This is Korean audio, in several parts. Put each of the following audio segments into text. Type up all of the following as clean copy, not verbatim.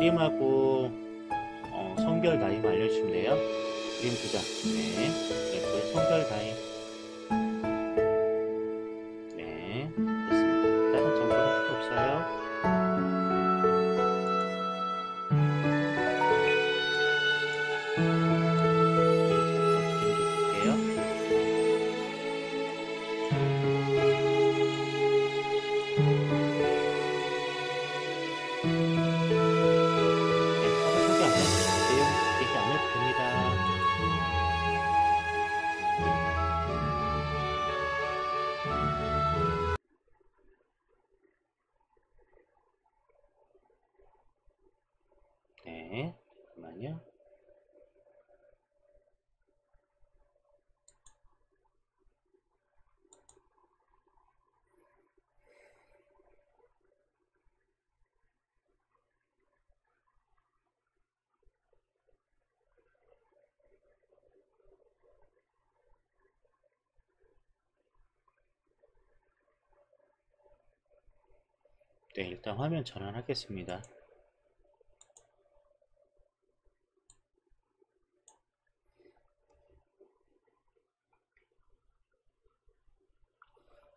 그림하고 성별 나이만 알려주시면 돼요. 그림 2장. 네. 그리고 성별 나이. 네. 됐습니다. 다른 정보는 필요 없어요. 그림 좀 볼게요. 네, 서로 소개 안 해도 내용 얘기 안 해도 됩니다. 네, 잠깐만요. 네, 일단 화면 전환하겠습니다.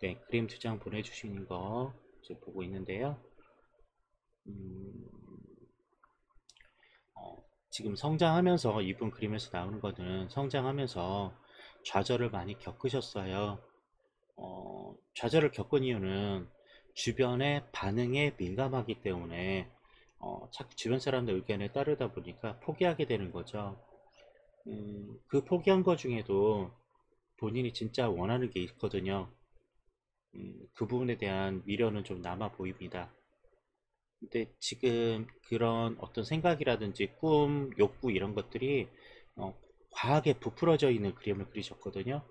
네, 그림 2장 보내주시는 거 지금 보고 있는데요. 지금 성장하면서 이분 그림에서 나오는 거는 성장하면서 좌절을 많이 겪으셨어요. 좌절을 겪은 이유는 주변의 반응에 민감하기 때문에 자꾸 주변 사람들 의견에 따르다 보니까 포기하게 되는 거죠. 그 포기한 것 중에도 본인이 진짜 원하는 게 있거든요. 그 부분에 대한 미련은 좀 남아 보입니다. 근데 지금 그런 어떤 생각이라든지 꿈, 욕구 이런 것들이 어, 과하게 부풀어져 있는 그림을 그리셨거든요.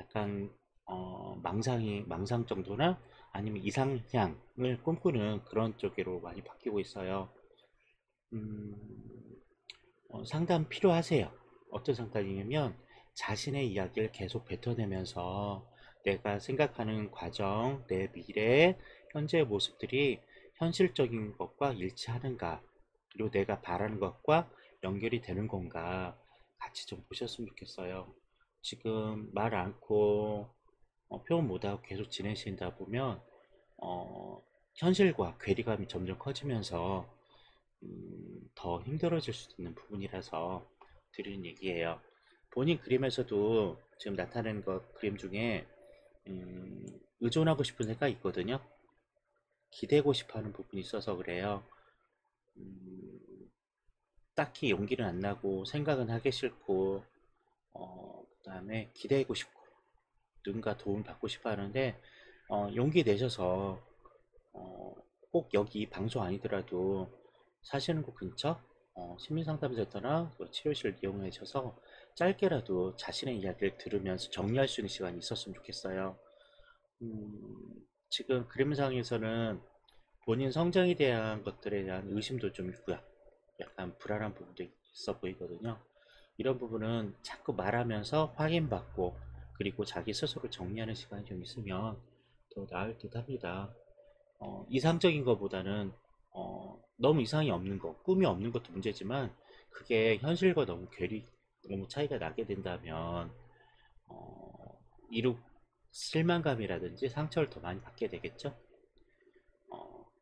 약간 망상 정도나 아니면 이상향을 꿈꾸는 그런 쪽으로 많이 바뀌고 있어요. 음, 상담 필요하세요. 어떤 상담이냐면 자신의 이야기를 계속 뱉어내면서 내가 생각하는 과정, 내 미래, 현재의 모습들이 현실적인 것과 일치하는가, 그리고 내가 바라는 것과 연결이 되는 건가 같이 좀 보셨으면 좋겠어요. 지금 말 않고 표현 못하고 계속 지내신다 보면 어, 현실과 괴리감이 점점 커지면서 더 힘들어질 수도 있는 부분이라서 드리는 얘기예요. 본인 그림에서도 지금 나타낸 것 그림 중에 의존하고 싶은 생각이 있거든요. 기대고 싶어 하는 부분이 있어서 그래요. 음, 딱히 용기는 안 나고 생각은 하기 싫고 그 다음에 기대고 싶고 누군가 도움을 받고 싶어 하는데 용기 내셔서 어, 꼭 여기 방송 아니더라도 사시는 곳 근처 심리상담센터나 그 치료실 이용하셔서 짧게라도 자신의 이야기를 들으면서 정리할 수 있는 시간이 있었으면 좋겠어요. 지금 그림상에서는 본인 성장에 대한 것들에 대한 의심도 좀 있고요. 약간 불안한 부분도 있어 보이거든요. 이런 부분은 자꾸 말하면서 확인받고 그리고 자기 스스로 정리하는 시간이 좀 있으면 더 나을 듯 합니다. 이상적인 것보다는 너무 이상이 없는 것, 꿈이 없는 것도 문제지만 그게 현실과 너무 차이가 나게 된다면 이루 실망감이라든지 상처를 더 많이 받게 되겠죠.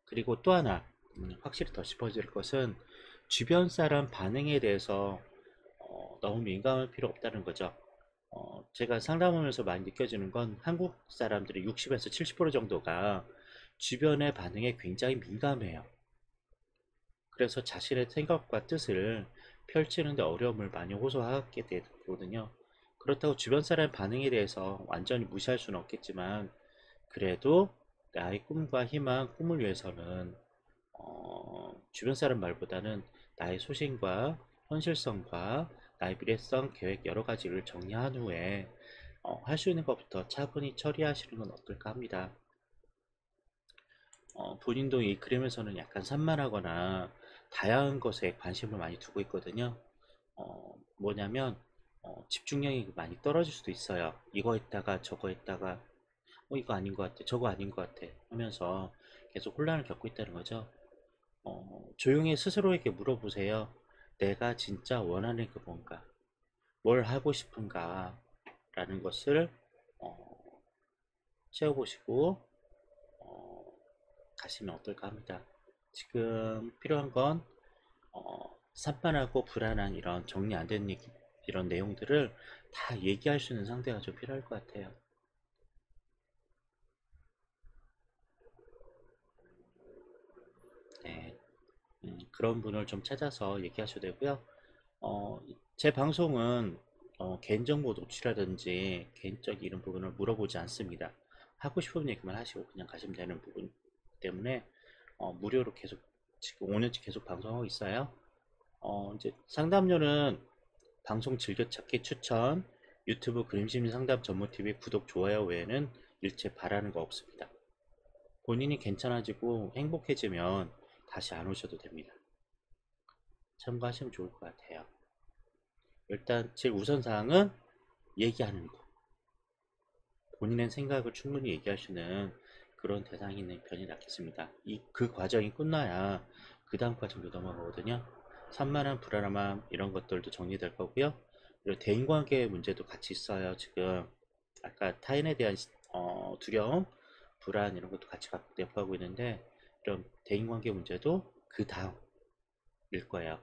그리고 또 하나 확실히 더 짚어질 것은 주변 사람 반응에 대해서 너무 민감할 필요 없다는 거죠. 제가 상담하면서 많이 느껴지는 건 한국 사람들이 60에서 70% 정도가 주변의 반응에 굉장히 민감해요. 그래서 자신의 생각과 뜻을 펼치는데 어려움을 많이 호소하게 되거든요. 그렇다고 주변 사람의 반응에 대해서 완전히 무시할 수는 없겠지만 그래도 나의 꿈과 희망, 꿈을 위해서는 주변 사람 말보다는 나의 소신과 현실성과 나의 미래성 계획 여러 가지를 정리한 후에 할 수 있는 것부터 차분히 처리하시는 건 어떨까 합니다. 본인도 이 그림에서는 약간 산만하거나 다양한 것에 관심을 많이 두고 있거든요. 뭐냐면 집중력이 많이 떨어질 수도 있어요. 이거 했다가 저거 했다가 이거 아닌 것 같아 저거 아닌 것 같아 하면서 계속 혼란을 겪고 있다는 거죠. 조용히 스스로에게 물어보세요. 내가 진짜 원하는 게 뭔가, 뭘 하고 싶은가 라는 것을 어, 채워보시고 어, 가시면 어떨까 합니다. 지금 필요한 건 산만하고 불안한 이런 정리 안 된 얘기, 이런 내용들을 다 얘기할 수 있는 상대가 좀 필요할 것 같아요. 네, 그런 분을 좀 찾아서 얘기하셔도 되고요. 어, 제 방송은 개인정보 노출이라든지 개인적 이런 부분을 물어보지 않습니다. 하고 싶은 얘기만 하시고 그냥 가시면 되는 부분 때문에 무료로 계속 지금 5년째 계속 방송하고 있어요. 이제 상담료는 방송 즐겨찾기 추천, 유튜브 그림심리 상담 전문 TV 구독, 좋아요 외에는 일체 바라는 거 없습니다. 본인이 괜찮아지고 행복해지면 다시 안 오셔도 됩니다. 참고하시면 좋을 것 같아요. 일단 제일 우선사항은 얘기하는 거. 본인의 생각을 충분히 얘기할 수 있는 그런 대상이 있는 편이 낫겠습니다. 그 과정이 끝나야 그 다음 과정도 넘어가거든요. 산만한 불안함 이런 것들도 정리될 거고요. 그리고 대인관계 문제도 같이 있어요. 지금 아까 타인에 대한 두려움, 불안 이런 것도 같이 내포하고 있는데 이런 대인관계 문제도 그 다음일 거예요.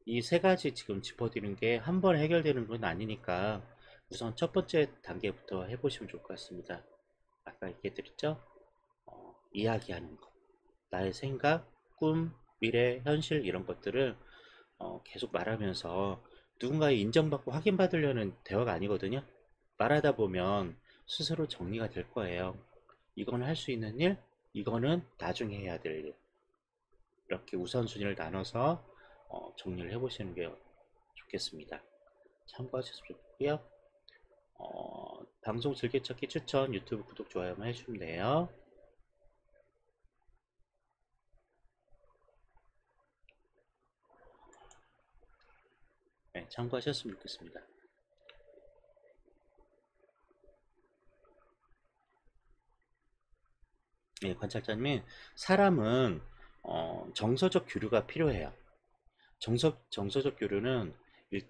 이 세 가지 지금 짚어드리는 게 한 번에 해결되는 건 아니니까 우선 첫 번째 단계부터 해보시면 좋을 것 같습니다. 아까 얘기해드렸죠? 이야기하는 것, 나의 생각, 꿈, 미래, 현실 이런 것들을 계속 말하면서 누군가의 인정받고 확인받으려는 대화가 아니거든요. 말하다 보면 스스로 정리가 될 거예요. 이건 할 수 있는 일, 이거는 나중에 해야 될 일. 이렇게 우선순위를 나눠서 정리를 해보시는 게 좋겠습니다. 참고하셨으면 좋겠고요. 방송 즐겨찾기 추천, 유튜브 구독, 좋아요만 해주시면 돼요. 네, 참고하셨으면 좋겠습니다. 네, 관찰자님이 사람은 정서적 교류가 필요해요. 정서적 교류는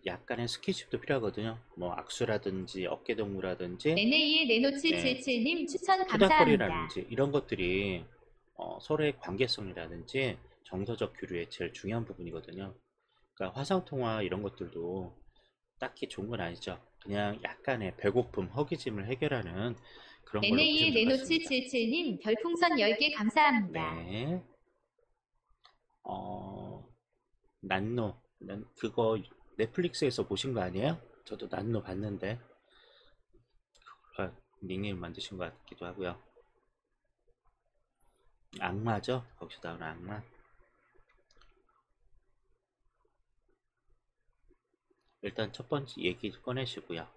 약간의 스킨십도 필요하거든요. 뭐 악수라든지 어깨동무라든지 NA의 네노츠 예, 77님 추천 감사합니다. 토닥거리라든지 이런 것들이 서로의 관계성이라든지 정서적 교류의 제일 중요한 부분이거든요. 그러니까 화상통화 이런 것들도 딱히 좋은 건 아니죠. 그냥 약간의 배고픔, 허기짐을 해결하는 그런 걸로 보시면 NA의 될 것 네노츠 같습니다. 77님 별풍선 10개 감사합니다. 네. 어, 난노. 그거 넷플릭스에서 보신 거 아니에요? 저도 난노 봤는데, 닉네임 만드신 것 같기도 하고요. 악마죠? 거기서 나오는 악마. 일단 첫 번째 얘기 꺼내시고요.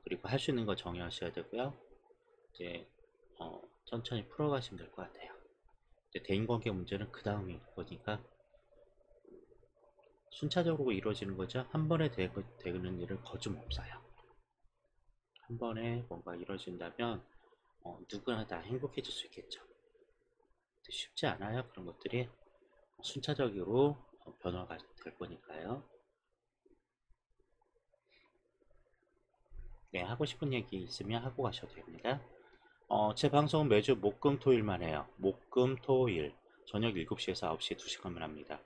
그리고 할 수 있는 거 정의하셔야 되고요. 이제, 천천히 풀어가시면 될 것 같아요. 이제 대인관계 문제는 그 다음일 거니까 순차적으로 이루어지는 거죠. 한 번에 되는 일은 거짓없어요. 한 번에 뭔가 이루어진다면 누구나 다 행복해질 수 있겠죠. 쉽지 않아요. 그런 것들이 순차적으로 변화가 될 거니까요. 네, 하고 싶은 얘기 있으면 하고 가셔도 됩니다. 제 방송은 매주 목금토일만 해요. 목금토일 저녁 7시에서 9시에 2시간만 합니다.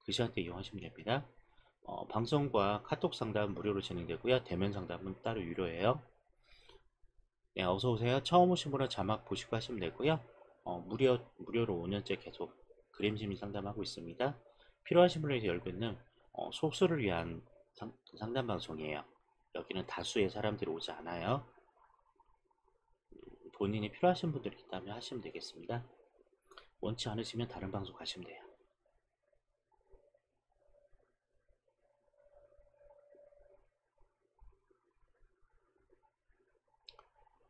그 시간대 이용하시면 됩니다. 방송과 카톡 상담 무료로 진행되고요. 대면 상담은 따로 유료예요. 네, 어서 오세요. 처음 오신 분은 자막 보시고 하시면 되고요. 무료로 5년째 계속 그림심리 상담하고 있습니다. 필요하신 분에게 열고 있는 소수를 위한 상담 방송이에요. 여기는 다수의 사람들이 오지 않아요. 본인이 필요하신 분들이 있다면 하시면 되겠습니다. 원치 않으시면 다른 방송 가시면 돼요.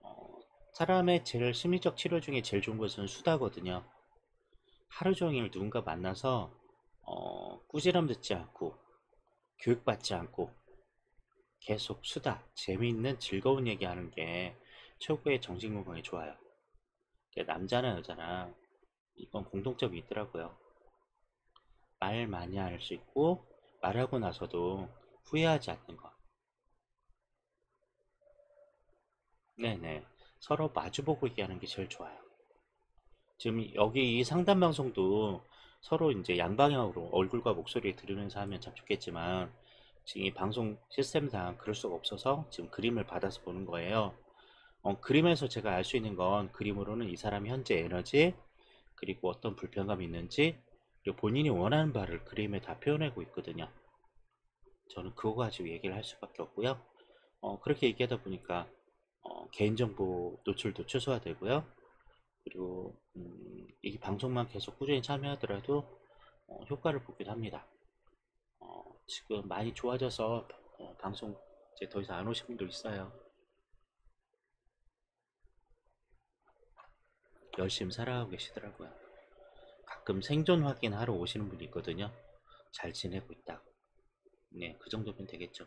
어, 사람의 제일 심리적 치료 중에 제일 좋은 것은 수다거든요. 하루 종일 누군가 만나서 꾸지람 듣지 않고 교육받지 않고 계속 수다, 재미있는 즐거운 얘기하는 게 최고의 정신 건강에 좋아요. 남자나 여자나 이건 공통점이 있더라고요. 말 많이 할 수 있고 말하고 나서도 후회하지 않는 것. 네네. 서로 마주보고 얘기하는 게 제일 좋아요. 지금 여기 이 상담 방송도 서로 이제 양방향으로 얼굴과 목소리 들으면서 하면 참 좋겠지만 지금 이 방송 시스템상 그럴 수가 없어서 지금 그림을 받아서 보는 거예요. 그림에서 제가 알 수 있는 건 그림으로는 이 사람이 현재 에너지 그리고 어떤 불편감이 있는지 그리고 본인이 원하는 바를 그림에 다 표현하고 있거든요. 저는 그거 가지고 얘기를 할 수밖에 없고요. 그렇게 얘기하다 보니까 개인정보 노출도 최소화되고요. 그리고 이 방송만 계속 꾸준히 참여하더라도 효과를 보기도 합니다. 지금 많이 좋아져서 방송 이제 더 이상 안 오신 분도 있어요. 열심히 살아가고 계시더라고요. 가끔 생존 확인하러 오시는 분이 있거든요. 잘 지내고 있다. 네, 그 정도면 되겠죠.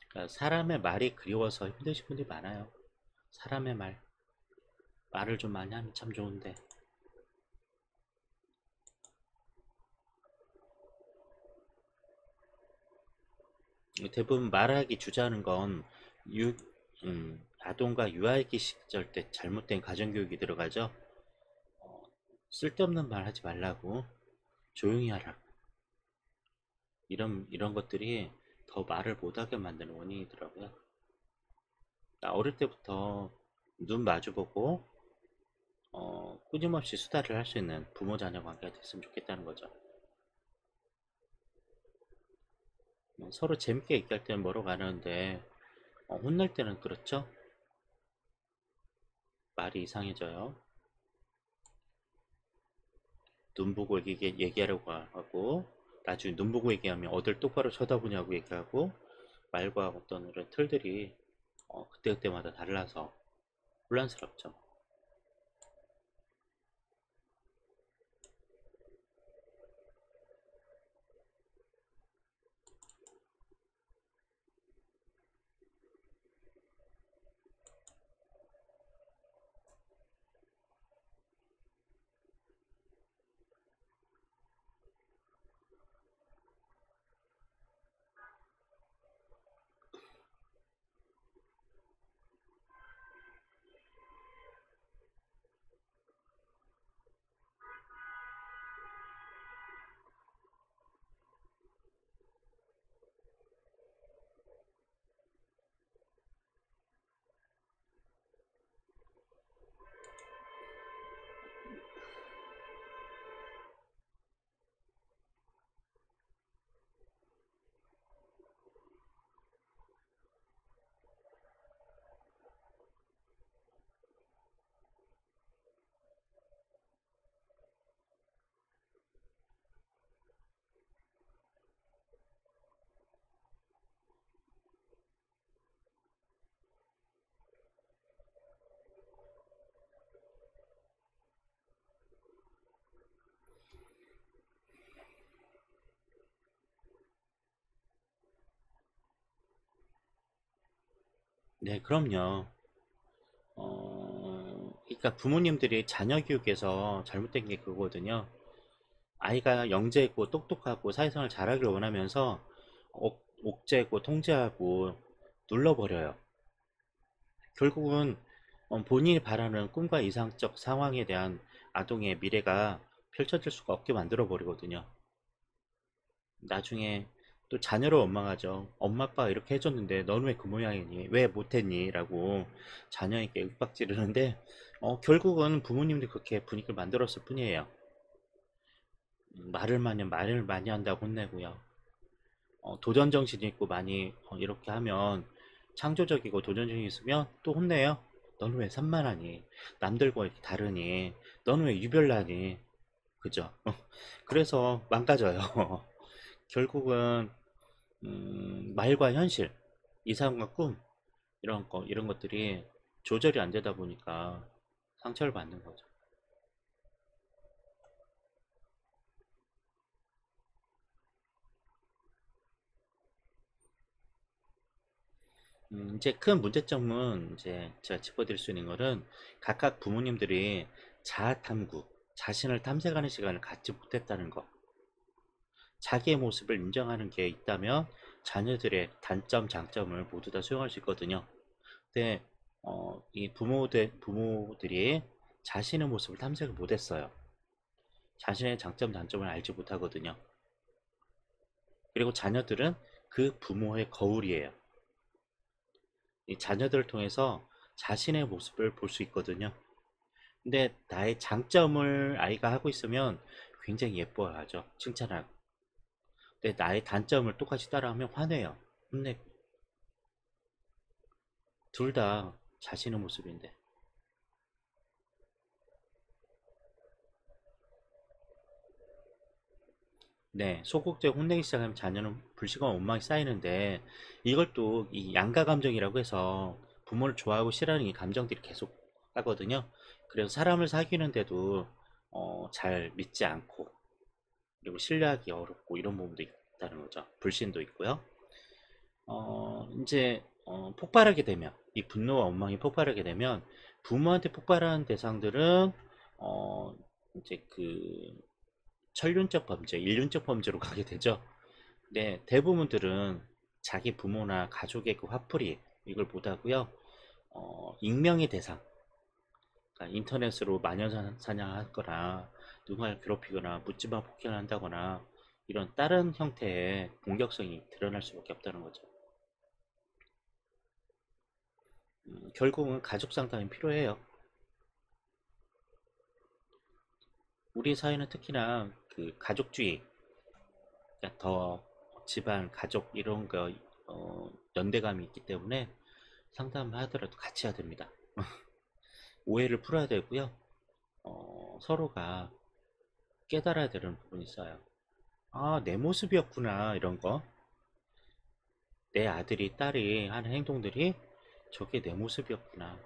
그러니까 사람의 말이 그리워서 힘드신 분들이 많아요. 사람의 말을 좀 많이 하면 참 좋은데 대부분 말하기 주저하는 건 아동과 유아기 시절 때 잘못된 가정교육이 들어가죠. 쓸데없는 말 하지 말라고 조용히 하라 이런 것들이 더 말을 못하게 만드는 원인이더라고요. 나 어릴 때부터 눈 마주보고 끊임없이 수다를 할 수 있는 부모 자녀 관계가 됐으면 좋겠다는 거죠. 서로 재밌게 얘기할 때는 뭐로 가는데 혼날 때는 그렇죠. 말이 이상해져요. 눈 보고 얘기하려고 하고 나중에 눈 보고 얘기하면 어딜 똑바로 쳐다보냐고 얘기하고 말과 어떤 이런 틀들이 그때그때마다 달라서 혼란스럽죠. 네, 그럼요. 그러니까 부모님들이 자녀 교육에서 잘못된 게 그거거든요. 아이가 영재고 똑똑하고 사회생활 잘하기를 원하면서 옥죄고 통제하고 눌러버려요. 결국은 본인이 바라는 꿈과 이상적 상황에 대한 아동의 미래가 펼쳐질 수가 없게 만들어 버리거든요. 나중에 또 자녀를 원망하죠. 엄마 아빠가 이렇게 해줬는데 너는 왜 그 모양이니? 왜 못했니? 라고 자녀에게 윽박지르는데 결국은 부모님들이 그렇게 분위기를 만들었을 뿐이에요. 말을 많이 한다고 혼내고요. 도전 정신이 있고 많이 이렇게 하면 창조적이고 도전적이 있으면 또 혼내요. 너는 왜 산만하니? 남들과 이렇게 다르니? 너는 왜 유별나니? 그죠? 그래서 망가져요. 결국은 말과 현실, 이상과 꿈 이런 것들이 조절이 안 되다 보니까 상처를 받는 거죠. 이제 큰 문제점은 이제 제가 짚어드릴 수 있는 거는 각각 부모님들이 자아 탐구, 자신을 탐색하는 시간을 갖지 못했다는 거. 자기의 모습을 인정하는 게 있다면 자녀들의 단점, 장점을 모두 다 수용할 수 있거든요. 근데 이 부모들이 자신의 모습을 탐색을 못했어요. 자신의 장점, 단점을 알지 못하거든요. 그리고 자녀들은 그 부모의 거울이에요. 이 자녀들을 통해서 자신의 모습을 볼 수 있거든요. 근데 나의 장점을 아이가 하고 있으면 굉장히 예뻐하죠. 칭찬하고. 근데 나의 단점을 똑같이 따라하면 화내요. 혼내고. 둘 다 자신의 모습인데. 네, 소극적으로 혼내기 시작하면 자녀는 불신과 원망이 쌓이는데 이걸 또 이 양가 감정이라고 해서 부모를 좋아하고 싫어하는 이 감정들이 계속 하거든요. 그래서 사람을 사귀는데도 잘 믿지 않고 그리고 신뢰하기 어렵고 이런 부분도 있다는 거죠. 불신도 있고요. 이제 폭발하게 되면 이 분노와 원망이 폭발하게 되면 부모한테 폭발하는 대상들은 어, 이제 그 천륜적 범죄, 일륜적 범죄로 가게 되죠. 네, 대부분들은 자기 부모나 가족의 그 화풀이 이걸 못하고요. 익명의 대상, 그러니까 인터넷으로 마녀사냥하거나 누군가를 괴롭히거나 묻지마 폭행을 한다거나 이런 다른 형태의 공격성이 드러날 수밖에 없다는 거죠. 결국은 가족 상담이 필요해요. 우리 사회는 특히나 그 가족주의, 그러니까 더 집안, 가족 이런 거 연대감이 있기 때문에 상담을 하더라도 같이 해야 됩니다. 오해를 풀어야 되고요. 서로가 깨달아야 되는 부분이 있어요. 아, 내 모습이었구나 이런 거. 내 아들이 딸이 하는 행동들이 저게 내 모습이었구나.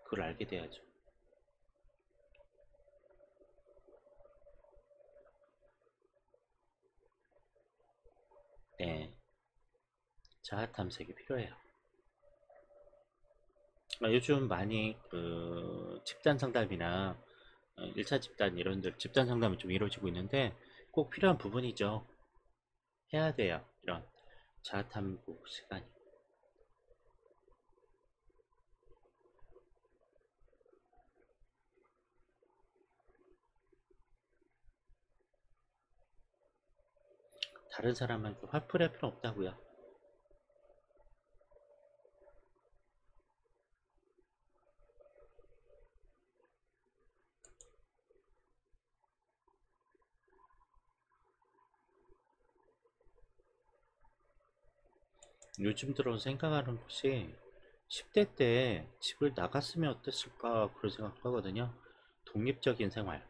그걸 알게 돼야죠. 네, 자아 탐색이 필요해요. 요즘 많이 그 집단 상담이나 1차 집단 이런 데 집단 상담이 좀 이루어지고 있는데 꼭 필요한 부분이죠. 해야 돼요. 이런 자아 탐구 시간이. 다른 사람한테 화풀이할 필요 없다고요. 요즘 들어 생각하는 것이 10대 때 집을 나갔으면 어땠을까 그런 생각도 하거든요. 독립적인 생활.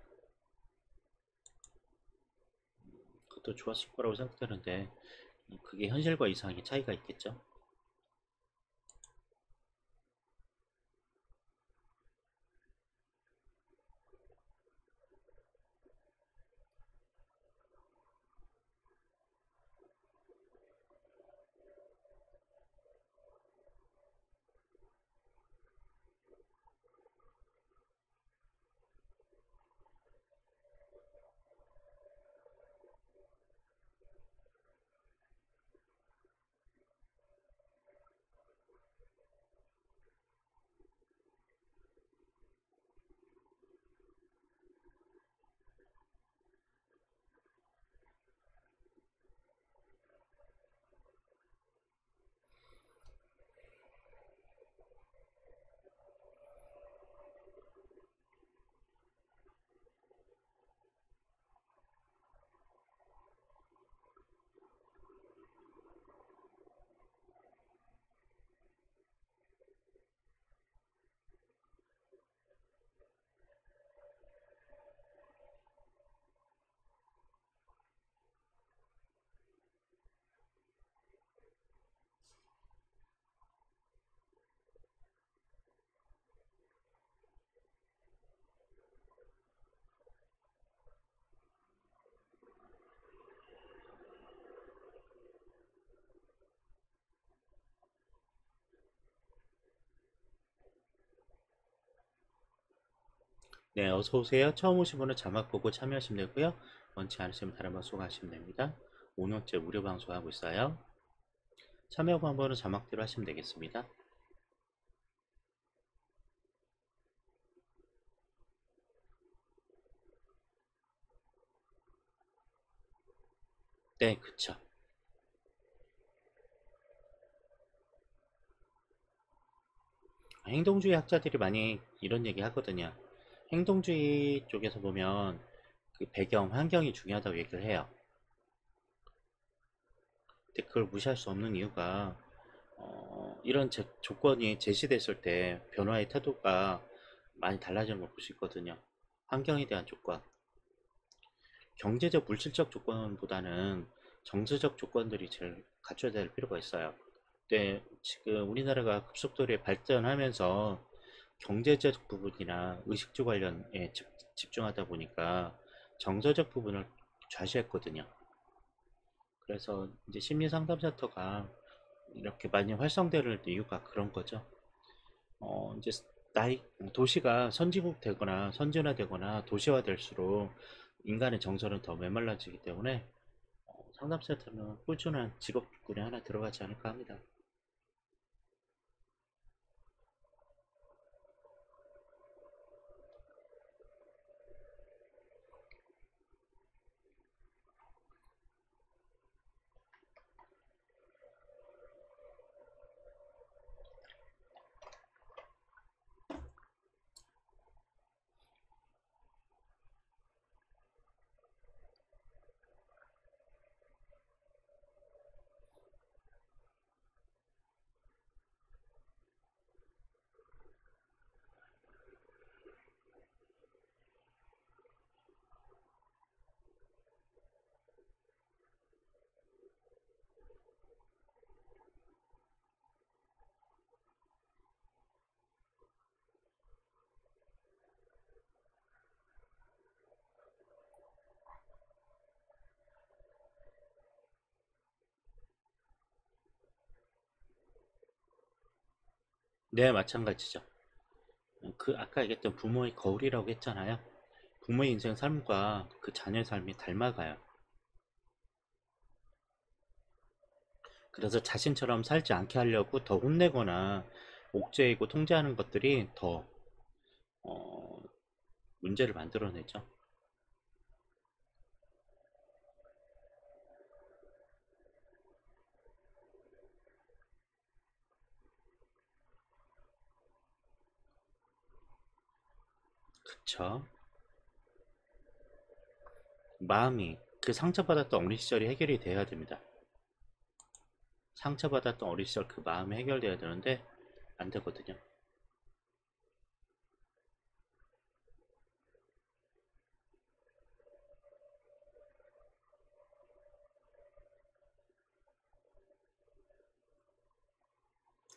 그것도 좋았을 거라고 생각되는데 그게 현실과 이상하게 차이가 있겠죠. 네, 어서 오세요. 처음 오신 분은 자막 보고 참여하시면 되고요. 원치 않으시면 다른 방송 하시면 됩니다. 5년째 무료 방송하고 있어요. 참여 방법은 자막대로 하시면 되겠습니다. 네, 그쵸. 행동주의 학자들이 많이 이런 얘기 하거든요. 행동주의 쪽에서 보면 그 배경, 환경이 중요하다고 얘기를 해요. 근데 그걸 무시할 수 없는 이유가 이런 조건이 제시됐을 때 변화의 태도가 많이 달라지는 걸 볼 수 있거든요. 환경에 대한 조건, 경제적, 물질적 조건보다는 정서적 조건들이 제일 갖춰야 될 필요가 있어요. 근데 지금 우리나라가 급속도로 발전하면서 경제적 부분이나 의식주 관련에 집중하다 보니까 정서적 부분을 좌시했거든요. 그래서 이제 심리 상담센터가 이렇게 많이 활성화되는 이유가 그런 거죠. 이제 나이 도시가 선진국 되거나 선진화되거나 도시화될수록 인간의 정서는 더 메말라지기 때문에 상담센터는 꾸준한 직업군에 하나 들어가지 않을까 합니다. 네, 마찬가지죠. 그 아까 얘기했던 부모의 거울이라고 했잖아요. 부모의 인생 삶과 그 자녀의 삶이 닮아가요. 그래서 자신처럼 살지 않게 하려고 더 혼내거나 옥죄이고 통제하는 것들이 더 어, 문제를 만들어내죠. 그쵸? 마음이 그 상처받았던 어린 시절이 해결이 돼야 됩니다. 상처받았던 어린 시절 그 마음이 해결돼야 되는데 안 되거든요.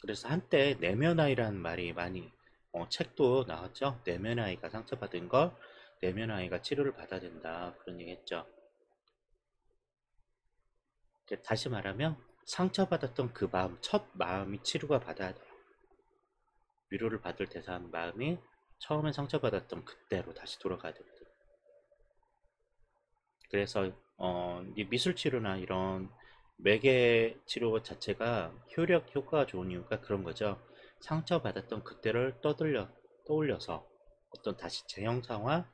그래서 한때 내면아이라는 말이 많이 책도 나왔죠. 내면아이가 상처받은 걸 내면아이가 치료를 받아야 된다 그런 얘기 했죠. 다시 말하면 상처받았던 그 마음, 첫 마음이 치료가 받아야 돼요. 위로를 받을 대상 마음이 처음에 상처받았던 그때로 다시 돌아가야 되거든요. 그래서 이 미술 치료나 이런 매개 치료 자체가 효과가 좋은 이유가 그런 거죠. 상처받았던 그때를 떠올려서 어떤 다시 재형상화,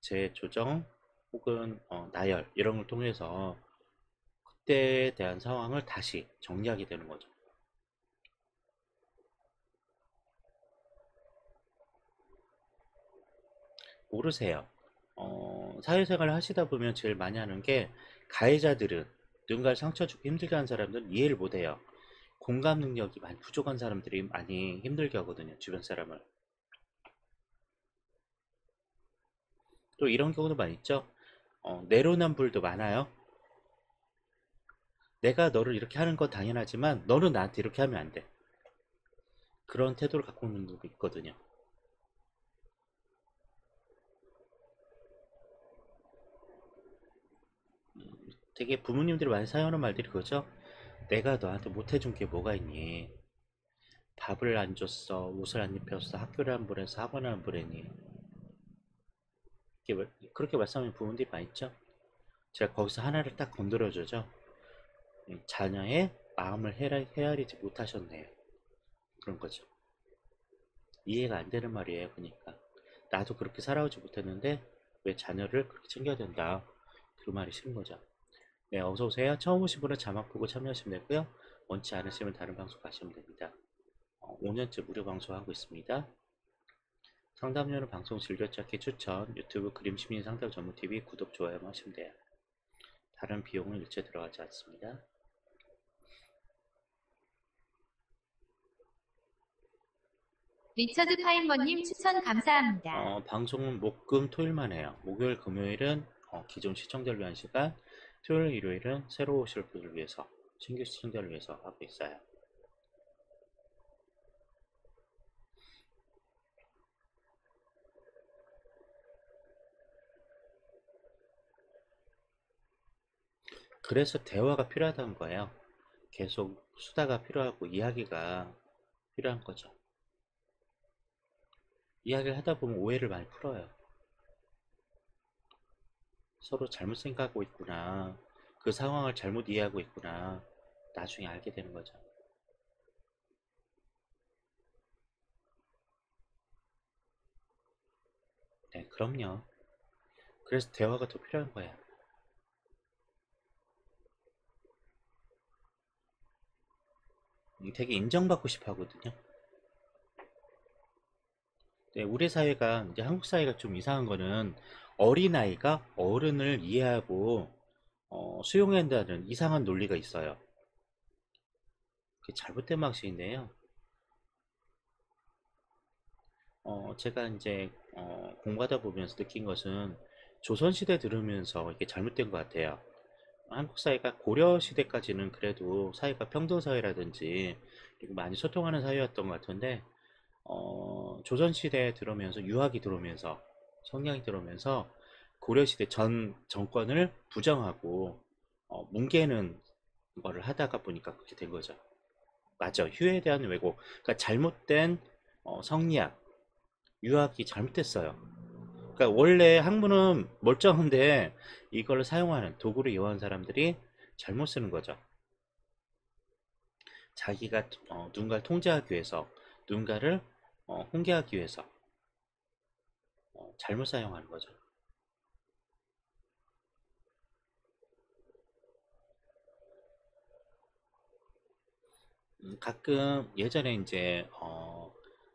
재조정 혹은 나열 이런 걸 통해서 그때에 대한 상황을 다시 정리하게 되는 거죠. 모르세요. 사회생활을 하시다 보면 제일 많이 하는 게 가해자들은 누군가를 상처 주고 힘들게 하는 사람들은 이해를 못해요. 공감 능력이 많이 부족한 사람들이 많이 힘들게 하거든요. 주변 사람을. 또 이런 경우도 많이 있죠. 내로남불도 많아요. 내가 너를 이렇게 하는 건 당연하지만 너는 나한테 이렇게 하면 안 돼. 그런 태도를 갖고 있는 분도 있거든요. 되게 부모님들이 많이 사용하는 말들이 그거죠. 내가 너한테 못해준 게 뭐가 있니? 밥을 안 줬어, 옷을 안 입혔어, 학교를 안 보내서 학원을 안 보내니? 그렇게 말씀하는 부분들이 많이 있죠. 제가 거기서 하나를 딱 건드려주죠. 자녀의 마음을 헤아리지 못하셨네요. 그런 거죠. 이해가 안 되는 말이에요. 그러니까 나도 그렇게 살아오지 못했는데 왜 자녀를 그렇게 챙겨야 된다. 그 말이 싫은 거죠. 네, 어서 오세요. 처음 오신 분은 자막 보고 참여하시면 되고요. 원치 않으시면 다른 방송 가시면 됩니다. 5년째 무료 방송하고 있습니다. 상담료는 방송 즐겨찾기 추천, 유튜브 그림 시민 상담 전문 TV 구독 좋아요만 하시면 돼요. 다른 비용은 일체 들어가지 않습니다. 리처드 파인버님 추천 감사합니다. 방송은 목금 토일만 해요. 목요일 금요일은 기존 시청자를 위한 시간, 토요일 일요일은 새로 오실 분을 위해서, 신규 시청자를 위해서 하고 있어요. 그래서 대화가 필요하다는 거예요. 계속 수다가 필요하고 이야기가 필요한 거죠. 이야기를 하다 보면 오해를 많이 풀어요. 서로 잘못 생각하고 있구나. 그 상황을 잘못 이해하고 있구나. 나중에 알게 되는 거죠. 네, 그럼요. 그래서 대화가 더 필요한 거예요. 되게 인정받고 싶어 하거든요. 네, 우리 사회가, 이제 한국 사회가 좀 이상한 거는 어린아이가 어른을 이해하고 수용해야 한다는 이상한 논리가 있어요. 그게 잘못된 방식인데요. 제가 이제 공부하다 보면서 느낀 것은 조선시대 들으면서 이게 잘못된 것 같아요. 한국 사회가 고려 시대까지는 그래도 사회가 평등 사회라든지 그리고 많이 소통하는 사회였던 것 같은데 조선 시대에 들어오면서 유학이 들어오면서 성향이 들어오면서 고려 시대 전 정권을 부정하고 뭉개는 거를 하다가 보니까 그렇게 된 거죠. 맞아, 휴에 대한 왜곡. 그러니까 잘못된 성리학, 유학이 잘못됐어요. 그러니까 원래 학문은 멀쩡한데 이걸 사용하는 도구를 이용한 사람들이 잘못 쓰는 거죠. 자기가 누군가를 통제하기 위해서, 누군가를 훈계하기 위해서 잘못 사용하는 거죠. 가끔 예전에 이제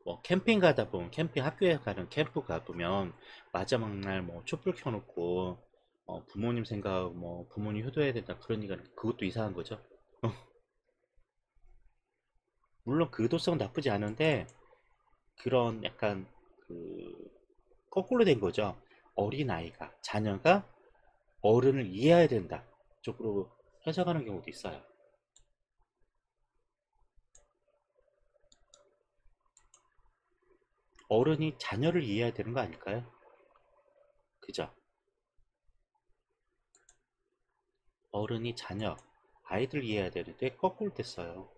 뭐 캠핑 가다 보면, 캠핑 학교에 가는 캠프 가보면 마지막 날 뭐 촛불 켜놓고 부모님 생각, 뭐 부모님 효도해야 된다 그런 얘기가, 그것도 이상한 거죠. 물론 그 도성 나쁘지 않은데 그런 약간 그 거꾸로 된 거죠. 어린 아이가, 자녀가 어른을 이해해야 된다 쪽으로 해석하는 경우도 있어요. 어른이 자녀를 이해해야 되는 거 아닐까요? 그죠? 어른이 자녀, 아이들 이해해야 되는데 거꾸로 됐어요.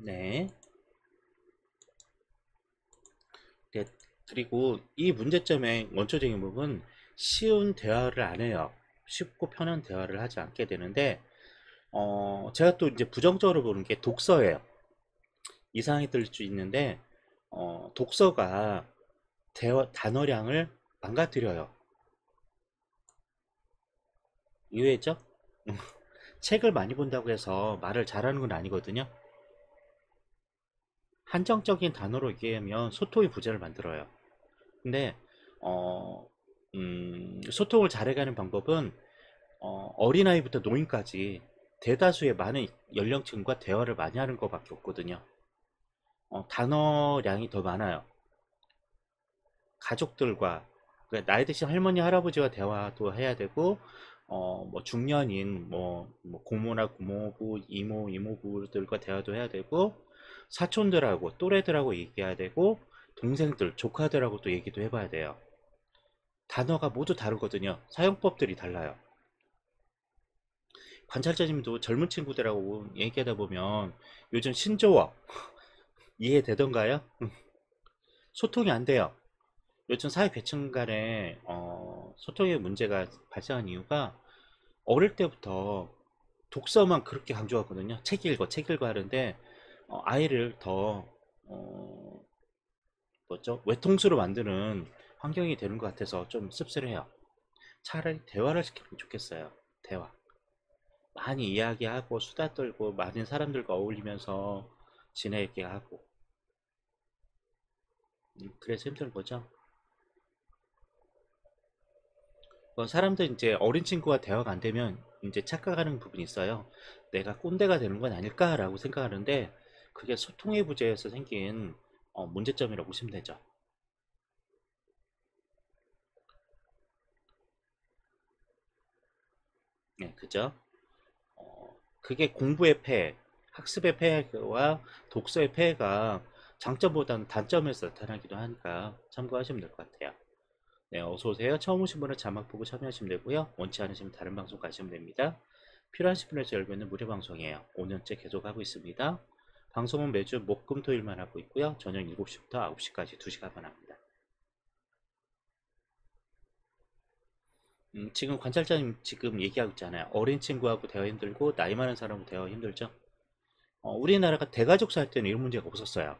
네. 네, 그리고 이 문제점의 원초적인 부분, 쉬운 대화를 안 해요. 쉽고 편한 대화를 하지 않게 되는데 제가 또 이제 부정적으로 보는 게 독서예요. 이상하게 들릴 수 있는데, 독서가 단어량을 망가뜨려요. 이해했죠? 책을 많이 본다고 해서 말을 잘하는 건 아니거든요. 한정적인 단어로 얘기하면 소통의 부재를 만들어요. 근데 어, 소통을 잘해가는 방법은 어린아이부터 노인까지 대다수의 많은 연령층과 대화를 많이 하는 것밖에 없거든요. 단어량이 더 많아요. 가족들과, 그러니까 나이 드신 할머니 할아버지와 대화도 해야 되고, 뭐 중년인 뭐 고모나 고모부, 이모 이모부들과 대화도 해야 되고, 사촌들하고 또래들하고 얘기해야 되고, 동생들 조카들하고 또 얘기도 해봐야 돼요. 단어가 모두 다르거든요. 사용법들이 달라요. 관찰자님도 젊은 친구들하고 얘기하다 보면 요즘 신조어 이해되던가요? 소통이 안 돼요. 요즘 사회 계층 간에 소통의 문제가 발생한 이유가 어릴 때부터 독서만 그렇게 강조하거든요. 책 읽어 하는데 아이를 더 뭐죠? 외통수로 만드는 환경이 되는 것 같아서 좀 씁쓸해요. 차라리 대화를 시키면 좋겠어요. 대화. 많이 이야기하고 수다 떨고 많은 사람들과 어울리면서 지내게 하고 그래서 힘든 거죠. 사람들 이제 어린 친구와 대화가 안 되면 이제 착각하는 부분이 있어요. 내가 꼰대가 되는 건 아닐까라고 생각하는데 그게 소통의 부재에서 생긴 문제점이라고 보시면 되죠. 네, 그죠? 그게 공부의 폐해, 학습의 폐해와 독서의 폐해가 장점보다는 단점에서 나타나기도 하니까 참고하시면 될 것 같아요. 네, 어서오세요. 처음 오신 분은 자막 보고 참여하시면 되고요. 원치 않으시면 다른 방송 가시면 됩니다. 필요하신 분에서 열고 있는 무료 방송이에요. 5년째 계속 하고 있습니다. 방송은 매주 목, 금, 토일만 하고 있고요. 저녁 7시부터 9시까지 2시간만 합니다. 지금 관찰자님 지금 얘기하고 있잖아요. 어린 친구하고 대화 힘들고 나이 많은 사람하고 대화 힘들죠. 우리나라가 대가족 살 때는 이런 문제가 없었어요.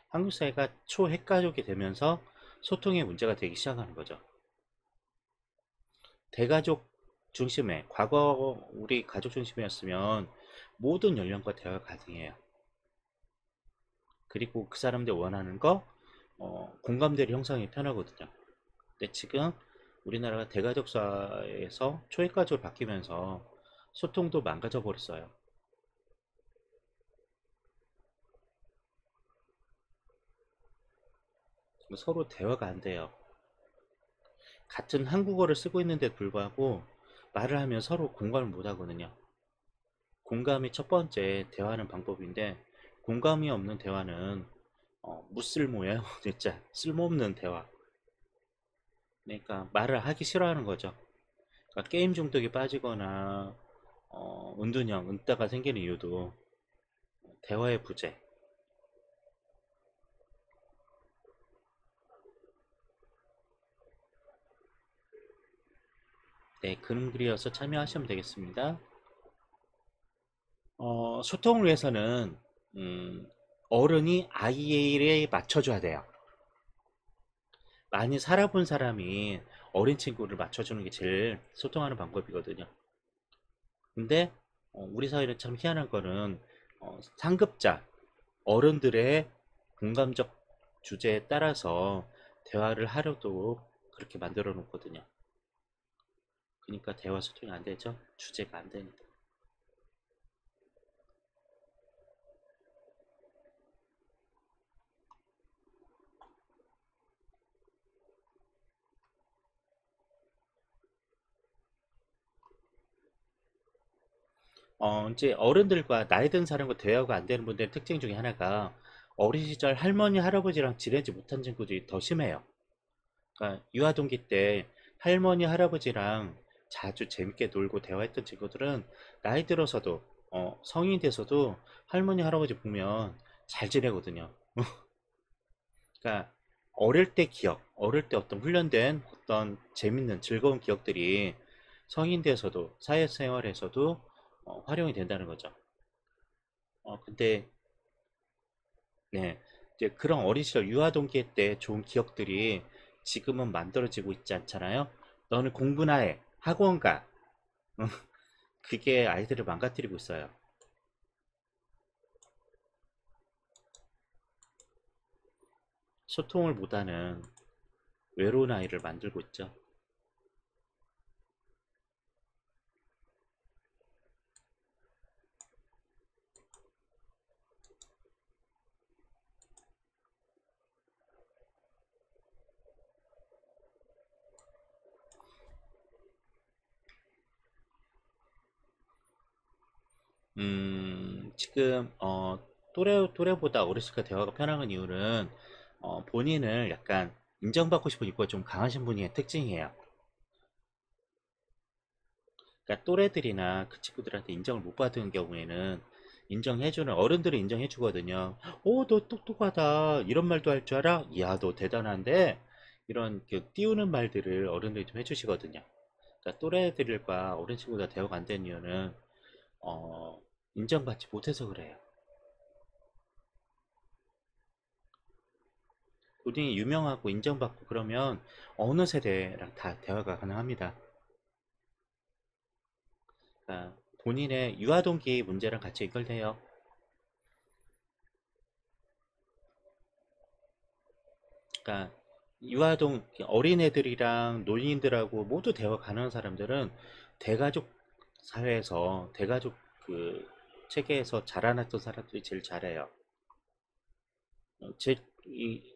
한국 사회가 초핵가족이 되면서 소통의 문제가 되기 시작하는 거죠. 대가족 중심의 과거 우리 가족 중심이었으면 모든 연령과 대화가 가능해요. 그리고 그 사람들 원하는 거 공감대를 형성이 편하거든요. 근데 지금 우리나라가 대가족 사회에서 초핵가족으로 바뀌면서 소통도 망가져 버렸어요. 서로 대화가 안 돼요. 같은 한국어를 쓰고 있는데도 불구하고 말을 하면 서로 공감을 못 하거든요. 공감이 첫 번째 대화하는 방법인데 공감이 없는 대화는 무쓸모예요. 진짜 쓸모없는 대화. 그러니까 말을 하기 싫어하는 거죠. 그러니까 게임 중독에 빠지거나 은둔형, 은따가 생기는 이유도 대화의 부재. 네, 그림 그리어서 참여하시면 되겠습니다. 소통을 위해서는 어른이 아이에 맞춰줘야 돼요. 많이 살아본 사람이 어린 친구를 맞춰주는 게 제일 소통하는 방법이거든요. 근데 우리 사회는 참 희한한 거는 상급자, 어른들의 공감적 주제에 따라서 대화를 하려도 그렇게 만들어 놓거든요. 그러니까 대화 소통이 안 되죠. 주제가 안 되니까. 이제 어른들과 나이 든 사람과 대화가 안 되는 분들의 특징 중에 하나가 어린 시절 할머니, 할아버지랑 지내지 못한 친구들이 더 심해요. 그러니까 유아동기 때 할머니, 할아버지랑 자주 재밌게 놀고 대화했던 친구들은 나이 들어서도 성인이 돼서도 할머니, 할아버지 보면 잘 지내거든요. 그러니까 어릴 때 기억, 어릴 때 어떤 훈련된 어떤 재밌는 즐거운 기억들이 성인 돼서도 사회생활에서도 활용이 된다는 거죠. 근데 네, 이제 그런 어린 시절 유아 동기에 때 좋은 기억들이 지금은 만들어지고 있지 않잖아요. 너는 공부나 해, 학원 가. 그게 아이들을 망가뜨리고 있어요. 소통을 못하는 외로운 아이를 만들고 있죠. 지금 또래보다 어르신과 대화가 편한 이유는 본인을 약간 인정받고 싶은 욕구가 좀 강하신 분의 특징이에요. 그러니까 또래들이나 그 친구들한테 인정을 못 받은 경우에는 인정해주는 어른들은 인정해주거든요. 오, 너 똑똑하다. 이런 말도 할 줄 알아? 이야, 너 대단한데? 이런 그 띄우는 말들을 어른들이 좀 해주시거든요. 그러니까 또래들과 어린 친구가 대화가 안 되는 이유는 어, 인정받지 못해서 그래요. 본인이 유명하고 인정받고 그러면 어느 세대랑 다 대화가 가능합니다. 그러니까 본인의 유아동기 문제랑 같이 연결돼요. 그러니까 유아동 어린애들이랑 노인들하고 모두 대화 가능한 사람들은 대가족 사회에서 대가족 그 체계에서 자라났던 사람들이 제일 잘해요.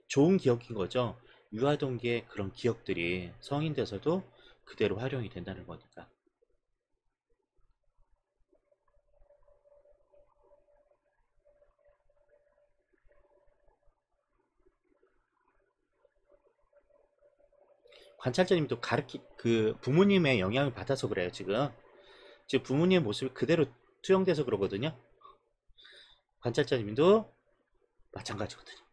좋은 기억인 거죠. 유아동기의 그런 기억들이 성인 돼서도 그대로 활용이 된다는 거니까. 관찰자님도 그 부모님의 영향을 받아서 그래요, 지금. 지금 부모님의 모습이 그대로 투영돼서 그러거든요. 관찰자님도 마찬가지거든요.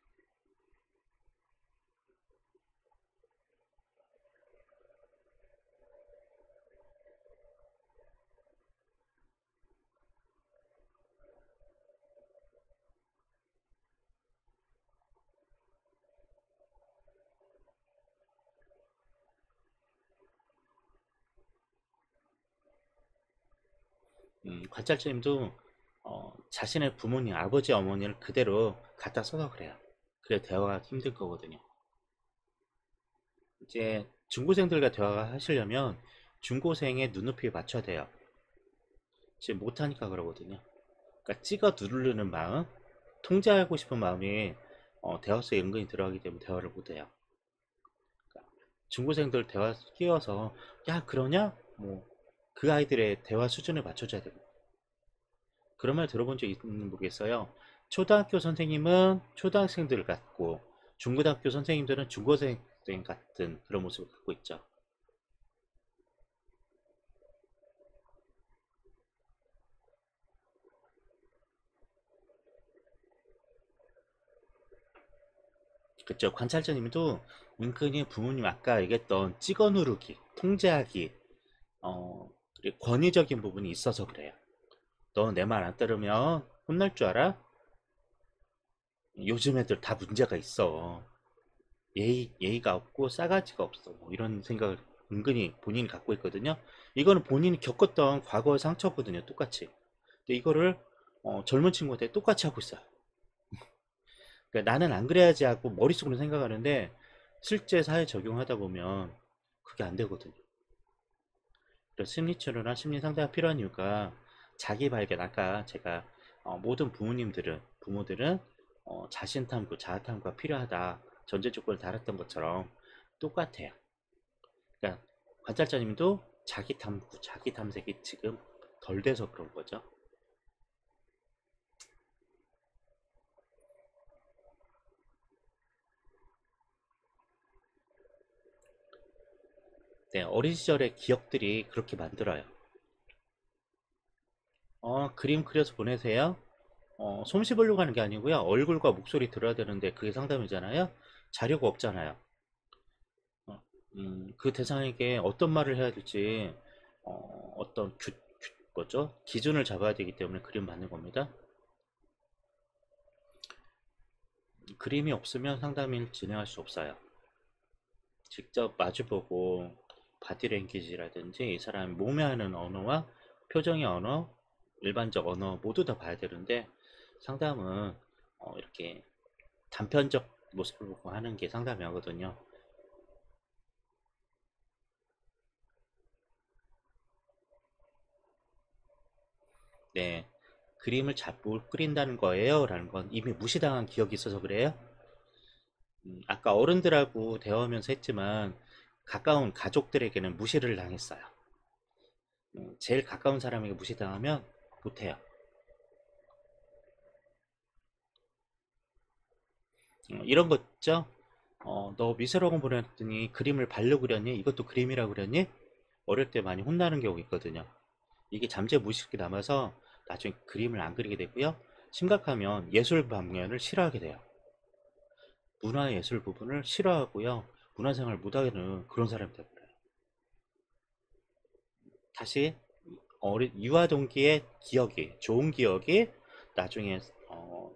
관찰자님도 자신의 부모님, 아버지, 어머니를 그대로 갖다 써서 그래요. 그래 대화가 힘든 거거든요. 이제 중고생들과 대화가 하시려면 중고생의 눈높이에 맞춰야 돼요. 지금 못하니까 그러거든요. 그러니까 찍어 누르는 마음, 통제하고 싶은 마음이 대화 속에 은근히 들어가기 때문에 대화를 못해요. 그러니까 중고생들 대화 끼워서 야 그러냐? 뭐 그 아이들의 대화 수준에 맞춰줘야 되고 그런 말 들어본 적 있는 모르겠어요. 초등학교 선생님은 초등학생들 같고 중고등학교 선생님들은 중고생 같은 그런 모습을 갖고 있죠. 그쵸. 관찰자님도 은근히 부모님 아까 얘기했던 찍어 누르기, 통제하기, 그리고 권위적인 부분이 있어서 그래요. 너 내 말 안 들으면 혼날 줄 알아? 요즘 애들 다 문제가 있어. 예의가 없고 싸가지가 없어. 뭐 이런 생각을 은근히 본인이 갖고 있거든요. 이거는 본인이 겪었던 과거의 상처거든요. 똑같이. 근데 이거를 젊은 친구한테 똑같이 하고 있어요. 그러니까 나는 안 그래야지 하고 머릿속으로 생각하는데 실제 사회 적용하다 보면 그게 안 되거든요. 그래서 심리치료나 심리 상담가 필요한 이유가 자기 발견. 아까 제가 모든 부모들은 자신 탐구, 자아 탐구가 필요하다. 전제 조건을 달았던 것처럼 똑같아요. 그러니까 관찰자님도 자기 탐구, 자기 탐색이 지금 덜 돼서 그런 거죠. 네, 어린 시절의 기억들이 그렇게 만들어요. 그림 그려서 보내세요. 솜씨 보려고 하는 게 아니고요. 얼굴과 목소리 들어야 되는데 그게 상담이잖아요. 자료가 없잖아요. 그 대상에게 어떤 말을 해야 될지, 어떤 거죠. 기준을 잡아야 되기 때문에 그림 만든 겁니다. 그림이 없으면 상담을 진행할 수 없어요. 직접 마주보고 바디랭귀지라든지 이 사람이 몸에 하는 언어와 표정의 언어, 일반적 언어 모두 다 봐야 되는데, 상담은 이렇게 단편적 모습을 보고 하는 게 상담이 하거든요. 네, 그림을 잘 못 그린다는 거예요 라는 건 이미 무시당한 기억이 있어서 그래요. 아까 어른들하고 대화하면서 했지만 가까운 가족들에게는 무시를 당했어요. 제일 가까운 사람에게 무시당하면 못해요. 이런 거 있죠? 너 미술학원 보냈더니 그림을 발로 그렸니? 이것도 그림이라고 그렸니? 어릴 때 많이 혼나는 경우 있거든요. 이게 잠재 무의식이 남아서 나중에 그림을 안 그리게 되고요. 심각하면 예술 방면을 싫어하게 돼요. 문화예술 부분을 싫어하고요. 문화생활 못하게는 그런 사람이 되버려요. 다시 유아 동기의 기억이, 좋은 기억이 나중에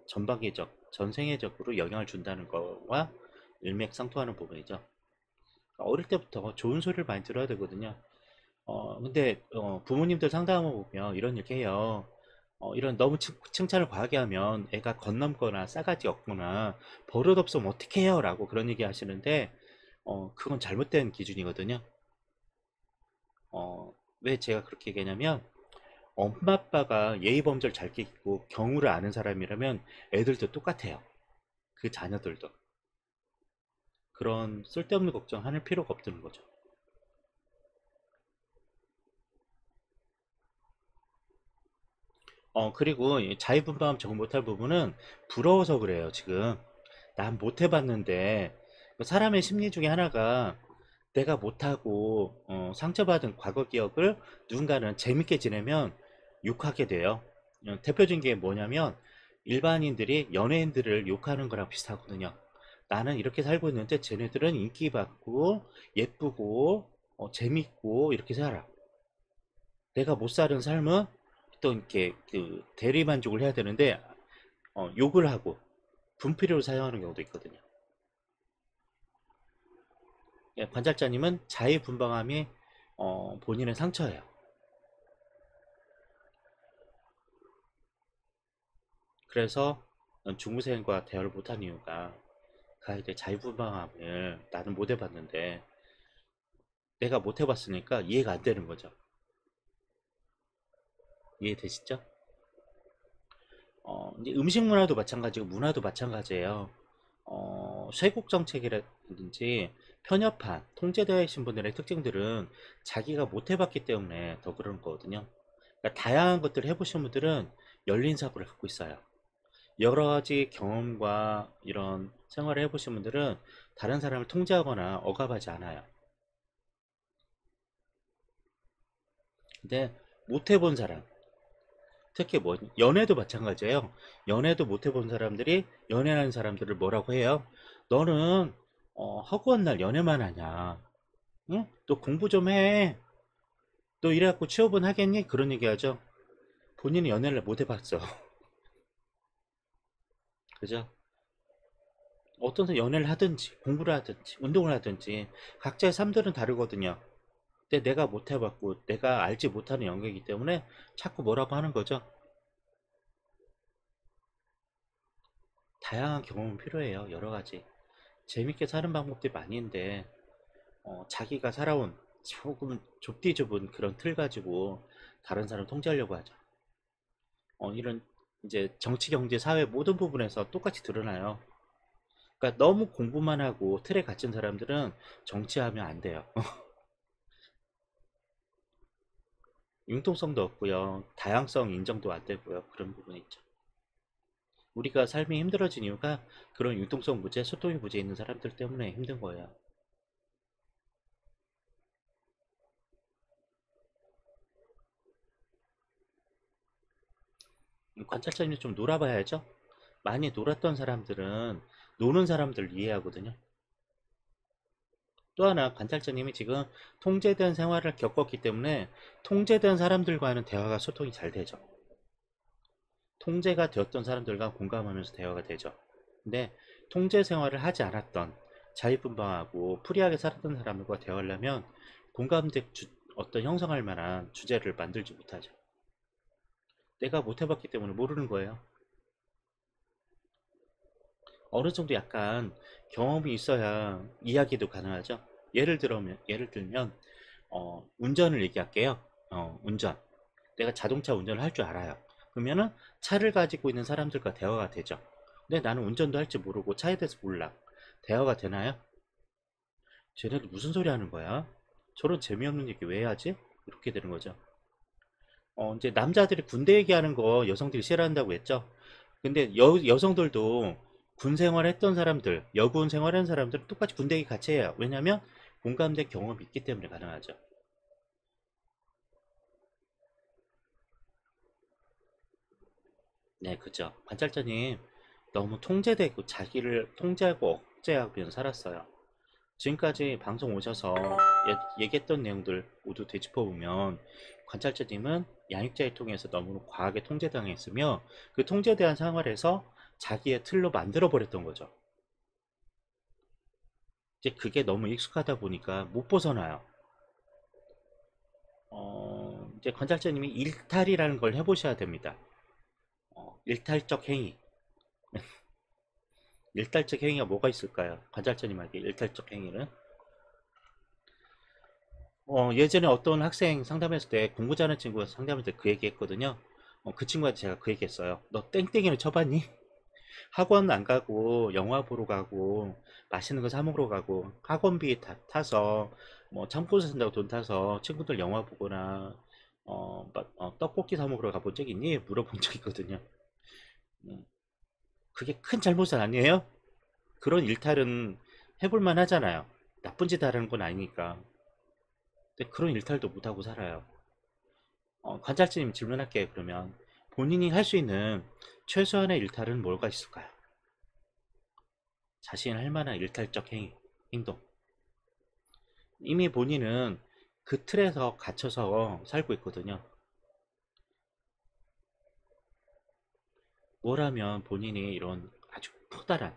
전방위적, 전생애적으로 영향을 준다는 거와 일맥상통하는 부분이죠. 그러니까 어릴 때부터 좋은 소리를 많이 들어야 되거든요. 근데 부모님들 상담하고 보면 이런 얘기 해요. 이런 너무 칭찬을 과하게 하면 애가 겁넘거나 싸가지 없거나 버릇 없으면 어떻게 해요? 라고 그런 얘기 하시는데, 그건 잘못된 기준이거든요. 왜 제가 그렇게 얘기하냐면, 엄마 아빠가 예의 범절 잘 지키고 경우를 아는 사람이라면 애들도 똑같아요. 그 자녀들도. 그런 쓸데없는 걱정 하는 필요가 없다는 거죠. 그리고 이 자유분방함 적응 못할 부분은 부러워서 그래요, 지금. 난 못 해봤는데, 사람의 심리 중에 하나가 내가 못하고 상처받은 과거 기억을 누군가는 재밌게 지내면 욕하게 돼요. 대표적인 게 뭐냐면 일반인들이 연예인들을 욕하는 거랑 비슷하거든요. 나는 이렇게 살고 있는데 쟤네들은 인기 받고 예쁘고 재밌고 이렇게 살아. 내가 못 사는 삶은 또 이렇게 그 대리만족을 해야 되는데 욕을 하고 분필로 사용하는 경우도 있거든요. 예, 관찰자님은 자의분방함이 본인의 상처예요. 그래서 중무생과 대화를 못한 이유가 그 아이들 자의분방함을 나는 못 해봤는데 내가 못 해봤으니까 이해가 안 되는 거죠. 이해되시죠? 이제 음식 문화도 마찬가지고 문화도 마찬가지예요. 쇄국 정책이라든지 편협한 통제되어 계신 분들의 특징들은 자기가 못 해봤기 때문에 더 그런 거거든요. 그러니까 다양한 것들을 해보신 분들은 열린 사고를 갖고 있어요. 여러 가지 경험과 이런 생활을 해보신 분들은 다른 사람을 통제하거나 억압하지 않아요. 근데 못 해본 사람, 특히 뭐 연애도 마찬가지예요. 연애도 못 해본 사람들이 연애하는 사람들을 뭐라고 해요? 너는 허구한 날 연애만 하냐? 응? 또 공부 좀 해. 너 이래갖고 취업은 하겠니? 그런 얘기 하죠. 본인이 연애를 못 해봤어. 그죠? 어떤 사람 연애를 하든지 공부를 하든지 운동을 하든지 각자의 삶들은 다르거든요. 근데 내가 못 해봤고 내가 알지 못하는 영역이기 때문에 자꾸 뭐라고 하는 거죠. 다양한 경험은 필요해요. 여러 가지 재밌게 사는 방법들이 많이 있는데 자기가 살아온 조금 좁디 좁은 그런 틀 가지고 다른 사람 통제하려고 하죠. 이런 이제 정치, 경제, 사회 모든 부분에서 똑같이 드러나요. 그러니까 너무 공부만 하고 틀에 갇힌 사람들은 정치하면 안 돼요. 융통성도 없고요. 다양성 인정도 안 되고요. 그런 부분이 있죠. 우리가 삶이 힘들어진 이유가 그런 융통성 부재, 소통이 부재 있는 사람들 때문에 힘든 거예요. 관찰자님 좀 놀아봐야죠. 많이 놀았던 사람들은 노는 사람들 이해하거든요. 또 하나 관찰자님이 지금 통제된 생활을 겪었기 때문에 통제된 사람들과는 대화가 소통이 잘 되죠. 통제가 되었던 사람들과 공감하면서 대화가 되죠. 근데 통제 생활을 하지 않았던 자유분방하고 프리하게 살았던 사람들과 대화를 하면 공감대 어떤 형성할 만한 주제를 만들지 못하죠. 내가 못 해봤기 때문에 모르는 거예요. 어느 정도 약간 경험이 있어야 이야기도 가능하죠. 예를 들면 운전을 얘기할게요. 운전. 내가 자동차 운전을 할 줄 알아요. 그러면은 차를 가지고 있는 사람들과 대화가 되죠. 근데 나는 운전도 할 줄 모르고 차에 대해서 몰라. 대화가 되나요? 쟤네들 무슨 소리 하는 거야? 저런 재미없는 얘기 왜 하지? 이렇게 되는 거죠. 이제 남자들이 군대 얘기하는 거 여성들이 싫어한다고 했죠. 근데 여성들도 군 생활했던 사람들, 여군 생활한 사람들은 똑같이 군대 얘기 같이 해요. 왜냐면 공감대 경험이 있기 때문에 가능하죠. 네, 그죠. 관찰자님 너무 통제되고 자기를 통제하고 억제하면서 살았어요. 지금까지 방송 오셔서 얘기했던 내용들 모두 되짚어보면 관찰자님은 양육자를 통해서 너무 과하게 통제당했으며 그 통제대한 생활에서 자기의 틀로 만들어 버렸던 거죠. 이제 그게 너무 익숙하다 보니까 못 벗어나요. 이제 관찰자님이 일탈이라는 걸 해보셔야 됩니다. 일탈적 행위. 일탈적 행위가 뭐가 있을까요? 관찰자님에게 일탈적 행위는? 예전에 어떤 학생 상담했을 때 공부 잘하는 친구가 상담할 때 그 얘기 했거든요. 그 친구한테 제가 그 얘기 했어요. 너 땡땡이를 쳐봤니? 학원 안 가고 영화 보러 가고 맛있는 거 사 먹으러 가고 학원비 다 타서 뭐 참고서 산다고 돈 타서 친구들 영화 보거나 떡볶이 사 먹으러 가본 적 있니? 물어본 적 있거든요. 음, 그게 큰 잘못은 아니에요? 그런 일탈은 해볼 만 하잖아요. 나쁜 짓 하라는 건 아니니까. 근데 그런 일탈도 못하고 살아요. 관찰자님 질문할게요. 그러면 본인이 할 수 있는 최소한의 일탈은 뭐가 있을까요? 자신이 할 만한 일탈적 행동. 이미 본인은 그 틀에서 갇혀서 살고 있거든요. 뭘 하면 본인이 이런 아주 커다란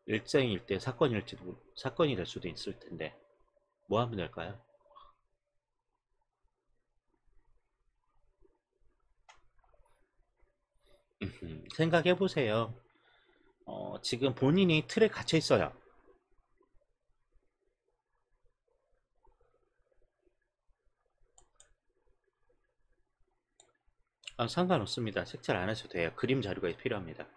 일생일대 사건이 될 수도 있을 텐데 뭐 하면 될까요? 생각해 보세요. 지금 본인이 틀에 갇혀 있어요. 상관없습니다. 색칠 안 하셔도 돼요. 그림 자료가 필요합니다.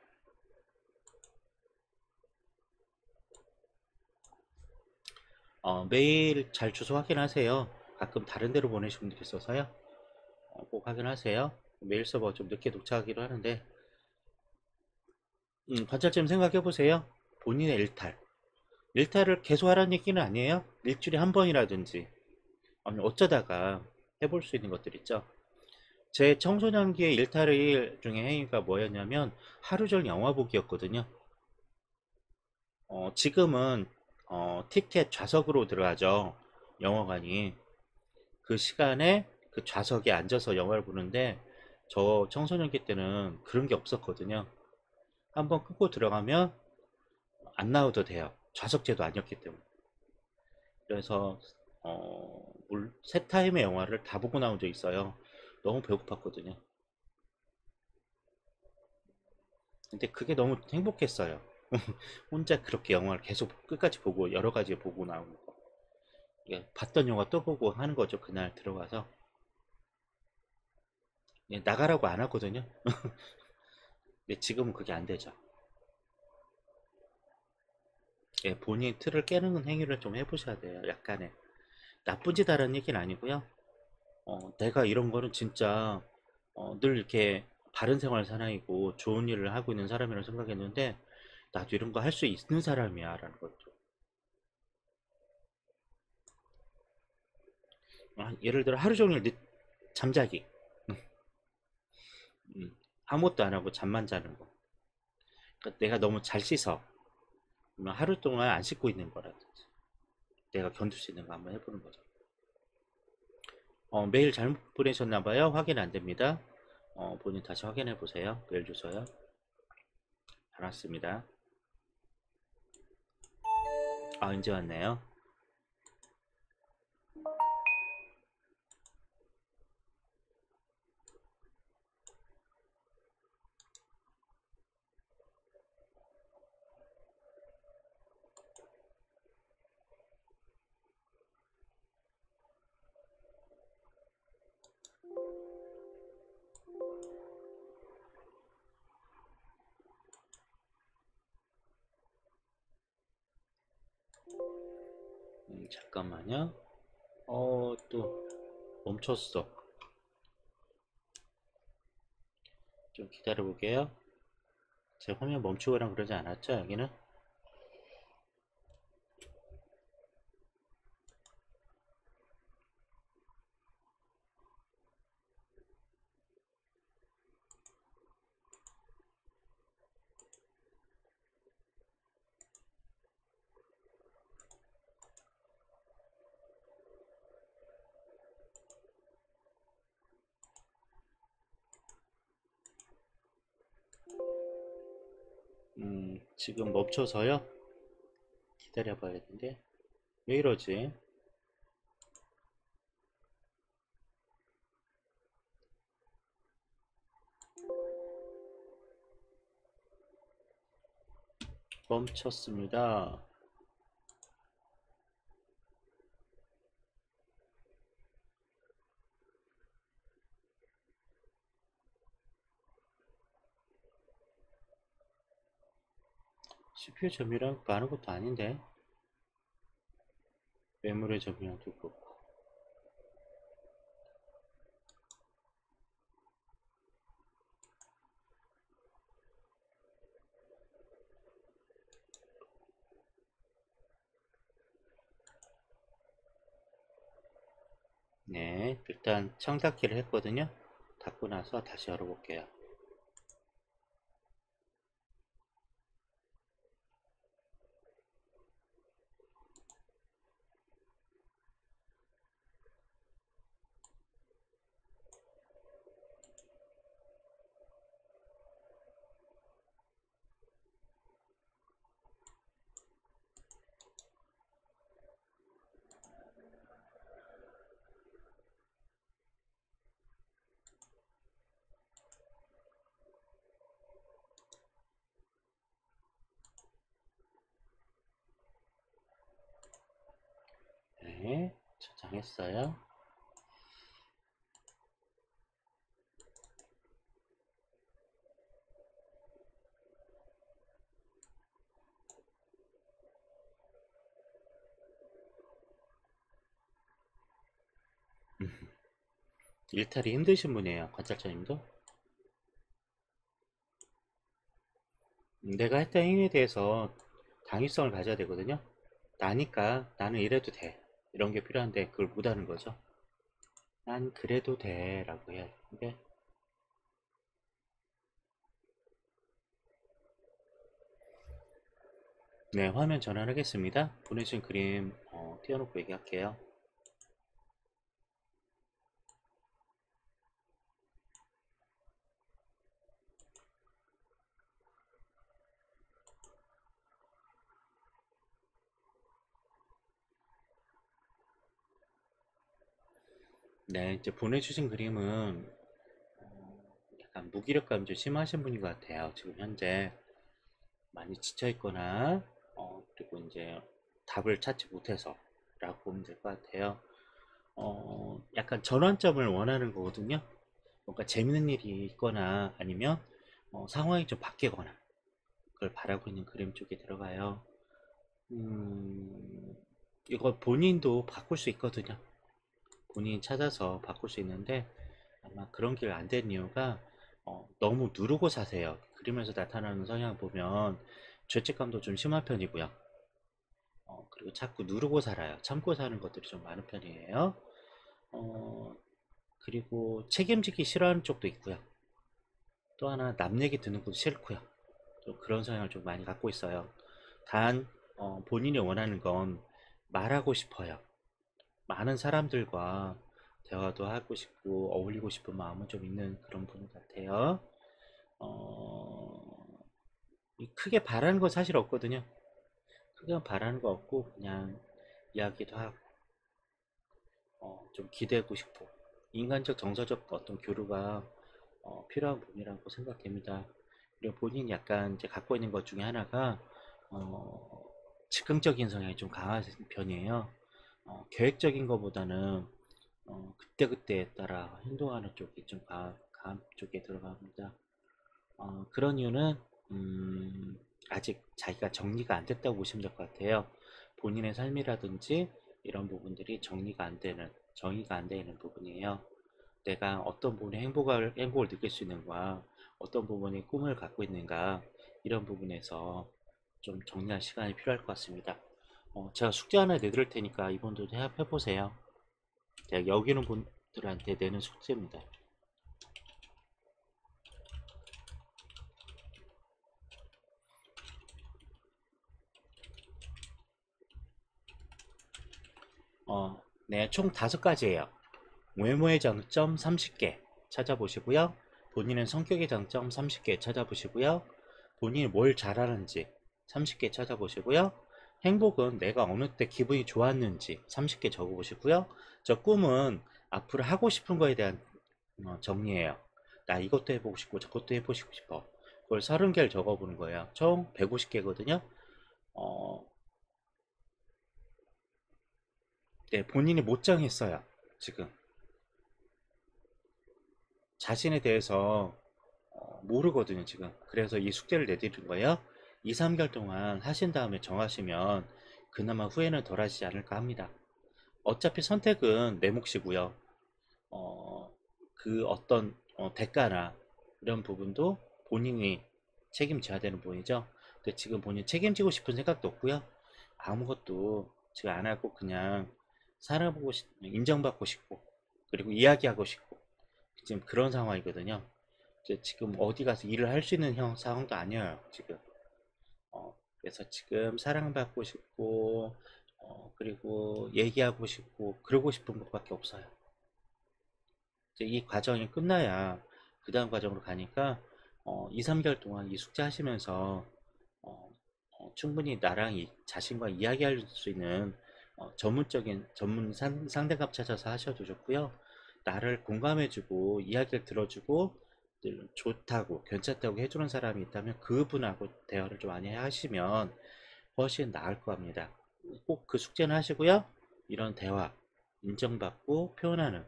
메일 잘 주소 확인하세요. 가끔 다른 데로 보내신 분들 있어서요. 꼭 확인하세요. 메일 서버 좀 늦게 도착하기도 하는데 관찰점 생각해 보세요. 본인의 일탈을 계속 하라는 얘기는 아니에요. 일주일에 한 번이라든지 아니면 어쩌다가 해볼 수 있는 것들 있죠. 제 청소년기의 일탈 중에 행위가 뭐였냐면 하루 종일 영화 보기였거든요. 지금은 티켓 좌석으로 들어가죠. 영화관이. 그 시간에 그 좌석에 앉아서 영화를 보는데 저 청소년기 때는 그런 게 없었거든요. 한번 끊고 들어가면 안 나오도 돼요. 좌석제도 아니었기 때문에. 그래서 세 타임의 영화를 다 보고 나온 적 있어요. 너무 배고팠거든요. 근데 그게 너무 행복했어요. 혼자 그렇게 영화를 계속 끝까지 보고 여러 가지 보고 나오는 거. 예, 봤던 영화 또 보고 하는 거죠. 그날 들어가서. 예, 나가라고 안 하거든요. 근데 지금은 그게 안 되죠. 예, 본인 틀을 깨는 행위를 좀 해보셔야 돼요. 약간의. 나쁜 짓 하라는 얘기는 아니고요. 내가 이런 거는 진짜 늘 이렇게 바른 생활 사나이고 좋은 일을 하고 있는 사람이라고 생각했는데 나도 이런 거 할 수 있는 사람이야 라는 거죠. 예를 들어 하루 종일 잠자기. 음, 아무것도 안 하고 잠만 자는 거. 그러니까 내가 너무 잘 씻어. 그러면 하루 동안 안 씻고 있는 거라든지. 내가 견딜 수 있는 거 한번 해보는 거죠. 메일 잘못 보내셨나봐요. 확인 안 됩니다. 본인 다시 확인해 보세요. 메일 주소요. 알았습니다. 이제 왔네요. 잠깐만요. 또 멈췄어. 좀 기다려 볼게요. 제 화면 멈추거나 그러지 않았죠, 여기는? 지금 멈춰서요. 기다려 봐야겠는데. 왜 이러지? 멈췄습니다. CPU 점유량 많은 것도 아닌데. 메모리 점유량도 그렇고. 네, 일단 창닫기를 했거든요. 닫고 나서 다시 열어볼게요. 네, 저장했어요. 일탈이 힘드신 분이에요, 관찰자님도. 내가 했던 행위에 대해서 당위성을 가져야 되거든요. 나니까 나는 이래도 돼. 이런 게 필요한데 그걸 못하는 거죠. 난 그래도 돼 라고 해야 되는데. 네, 화면 전환하겠습니다. 보내주신 그림 띄워놓고 얘기할게요. 네, 이제 보내주신 그림은 약간 무기력감이 좀 심하신 분인 것 같아요. 지금 현재 많이 지쳐있거나 그리고 이제 답을 찾지 못해서 라고 보면 될 것 같아요. 약간 전환점을 원하는 거거든요. 뭔가 재밌는 일이 있거나 아니면 상황이 좀 바뀌거나 그걸 바라고 있는 그림 쪽에 들어가요. 이거 본인도 바꿀 수 있거든요. 본인이 찾아서 바꿀 수 있는데 아마 그런 길 안 된 이유가 너무 누르고 사세요. 그림에서 나타나는 성향 보면 죄책감도 좀 심한 편이고요. 그리고 자꾸 누르고 살아요. 참고 사는 것들이 좀 많은 편이에요. 그리고 책임지기 싫어하는 쪽도 있고요. 또 하나 남 얘기 듣는 것도 싫고요. 또 그런 성향을 좀 많이 갖고 있어요. 단 본인이 원하는 건 말하고 싶어요. 많은 사람들과 대화도 하고 싶고 어울리고 싶은 마음은 좀 있는 그런 분 같아요. 어, 크게 바라는 건 사실 없거든요. 크게 바라는 거 없고 그냥 이야기도 하고 좀 기대고 싶고 인간적 정서적 어떤 교류가 필요한 분이라고 생각됩니다. 그리고 본인이 약간 이제 갖고 있는 것 중에 하나가 어, 즉흥적인 성향이 좀 강한 편이에요. 계획적인 것보다는 그때그때에 따라 행동하는 쪽이 좀 강한 쪽에 들어갑니다. 그런 이유는 아직 자기가 정리가 안 됐다고 보시면 될 것 같아요. 본인의 삶이라든지 이런 부분들이 정의가 안 되는 부분이에요. 내가 어떤 부분에 행복을 느낄 수 있는가, 어떤 부분에 꿈을 갖고 있는가, 이런 부분에서 좀 정리할 시간이 필요할 것 같습니다. 제가 숙제 하나 내드릴 테니까 이분도 해보세요. 제가 여기는 분들한테 내는 숙제입니다. 네, 총 5가지예요. 외모의 장점 30개 찾아보시고요. 본인의 성격의 장점 30개 찾아보시고요. 본인이 뭘 잘하는지 30개 찾아보시고요. 행복은 내가 어느 때 기분이 좋았는지 30개 적어보시고요. 저 꿈은 앞으로 하고 싶은 거에 대한 정리예요. 나 이것도 해보고 싶고 저것도 해보고 싶어. 그걸 30개를 적어보는 거예요. 총 150개거든요. 어, 네, 본인이 못 정했어요. 지금 자신에 대해서 모르거든요, 지금. 그래서 이 숙제를 내드린 거예요. 2, 3개월 동안 하신 다음에 정하시면 그나마 후회는 덜 하시지 않을까 합니다. 어차피 선택은 내 몫이고요. 어, 그 어떤 대가나 이런 부분도 본인이 책임져야 되는 부분이죠. 근데 지금 본인 책임지고 싶은 생각도 없고요. 아무것도 지금 안 하고 그냥 인정받고 싶고, 그리고 이야기하고 싶고, 지금 그런 상황이거든요. 이제 지금 어디 가서 일을 할 수 있는 상황도 아니에요, 지금. 그래서 지금 사랑받고 싶고, 그리고 얘기하고 싶고, 그러고 싶은 것밖에 없어요. 이제 이 과정이 끝나야 그 다음 과정으로 가니까, 2, 3개월 동안 이 숙제 하시면서, 어, 충분히 나랑 자신과 이야기할 수 있는 전문 상대감 찾아서 하셔도 좋고요. 나를 공감해주고 이야기를 들어주고 좋다고 괜찮다고 해주는 사람이 있다면 그분하고 대화를 좀 많이 하시면 훨씬 나을 겁니다. 꼭 그 숙제는 하시고요. 이런 대화, 인정받고 표현하는,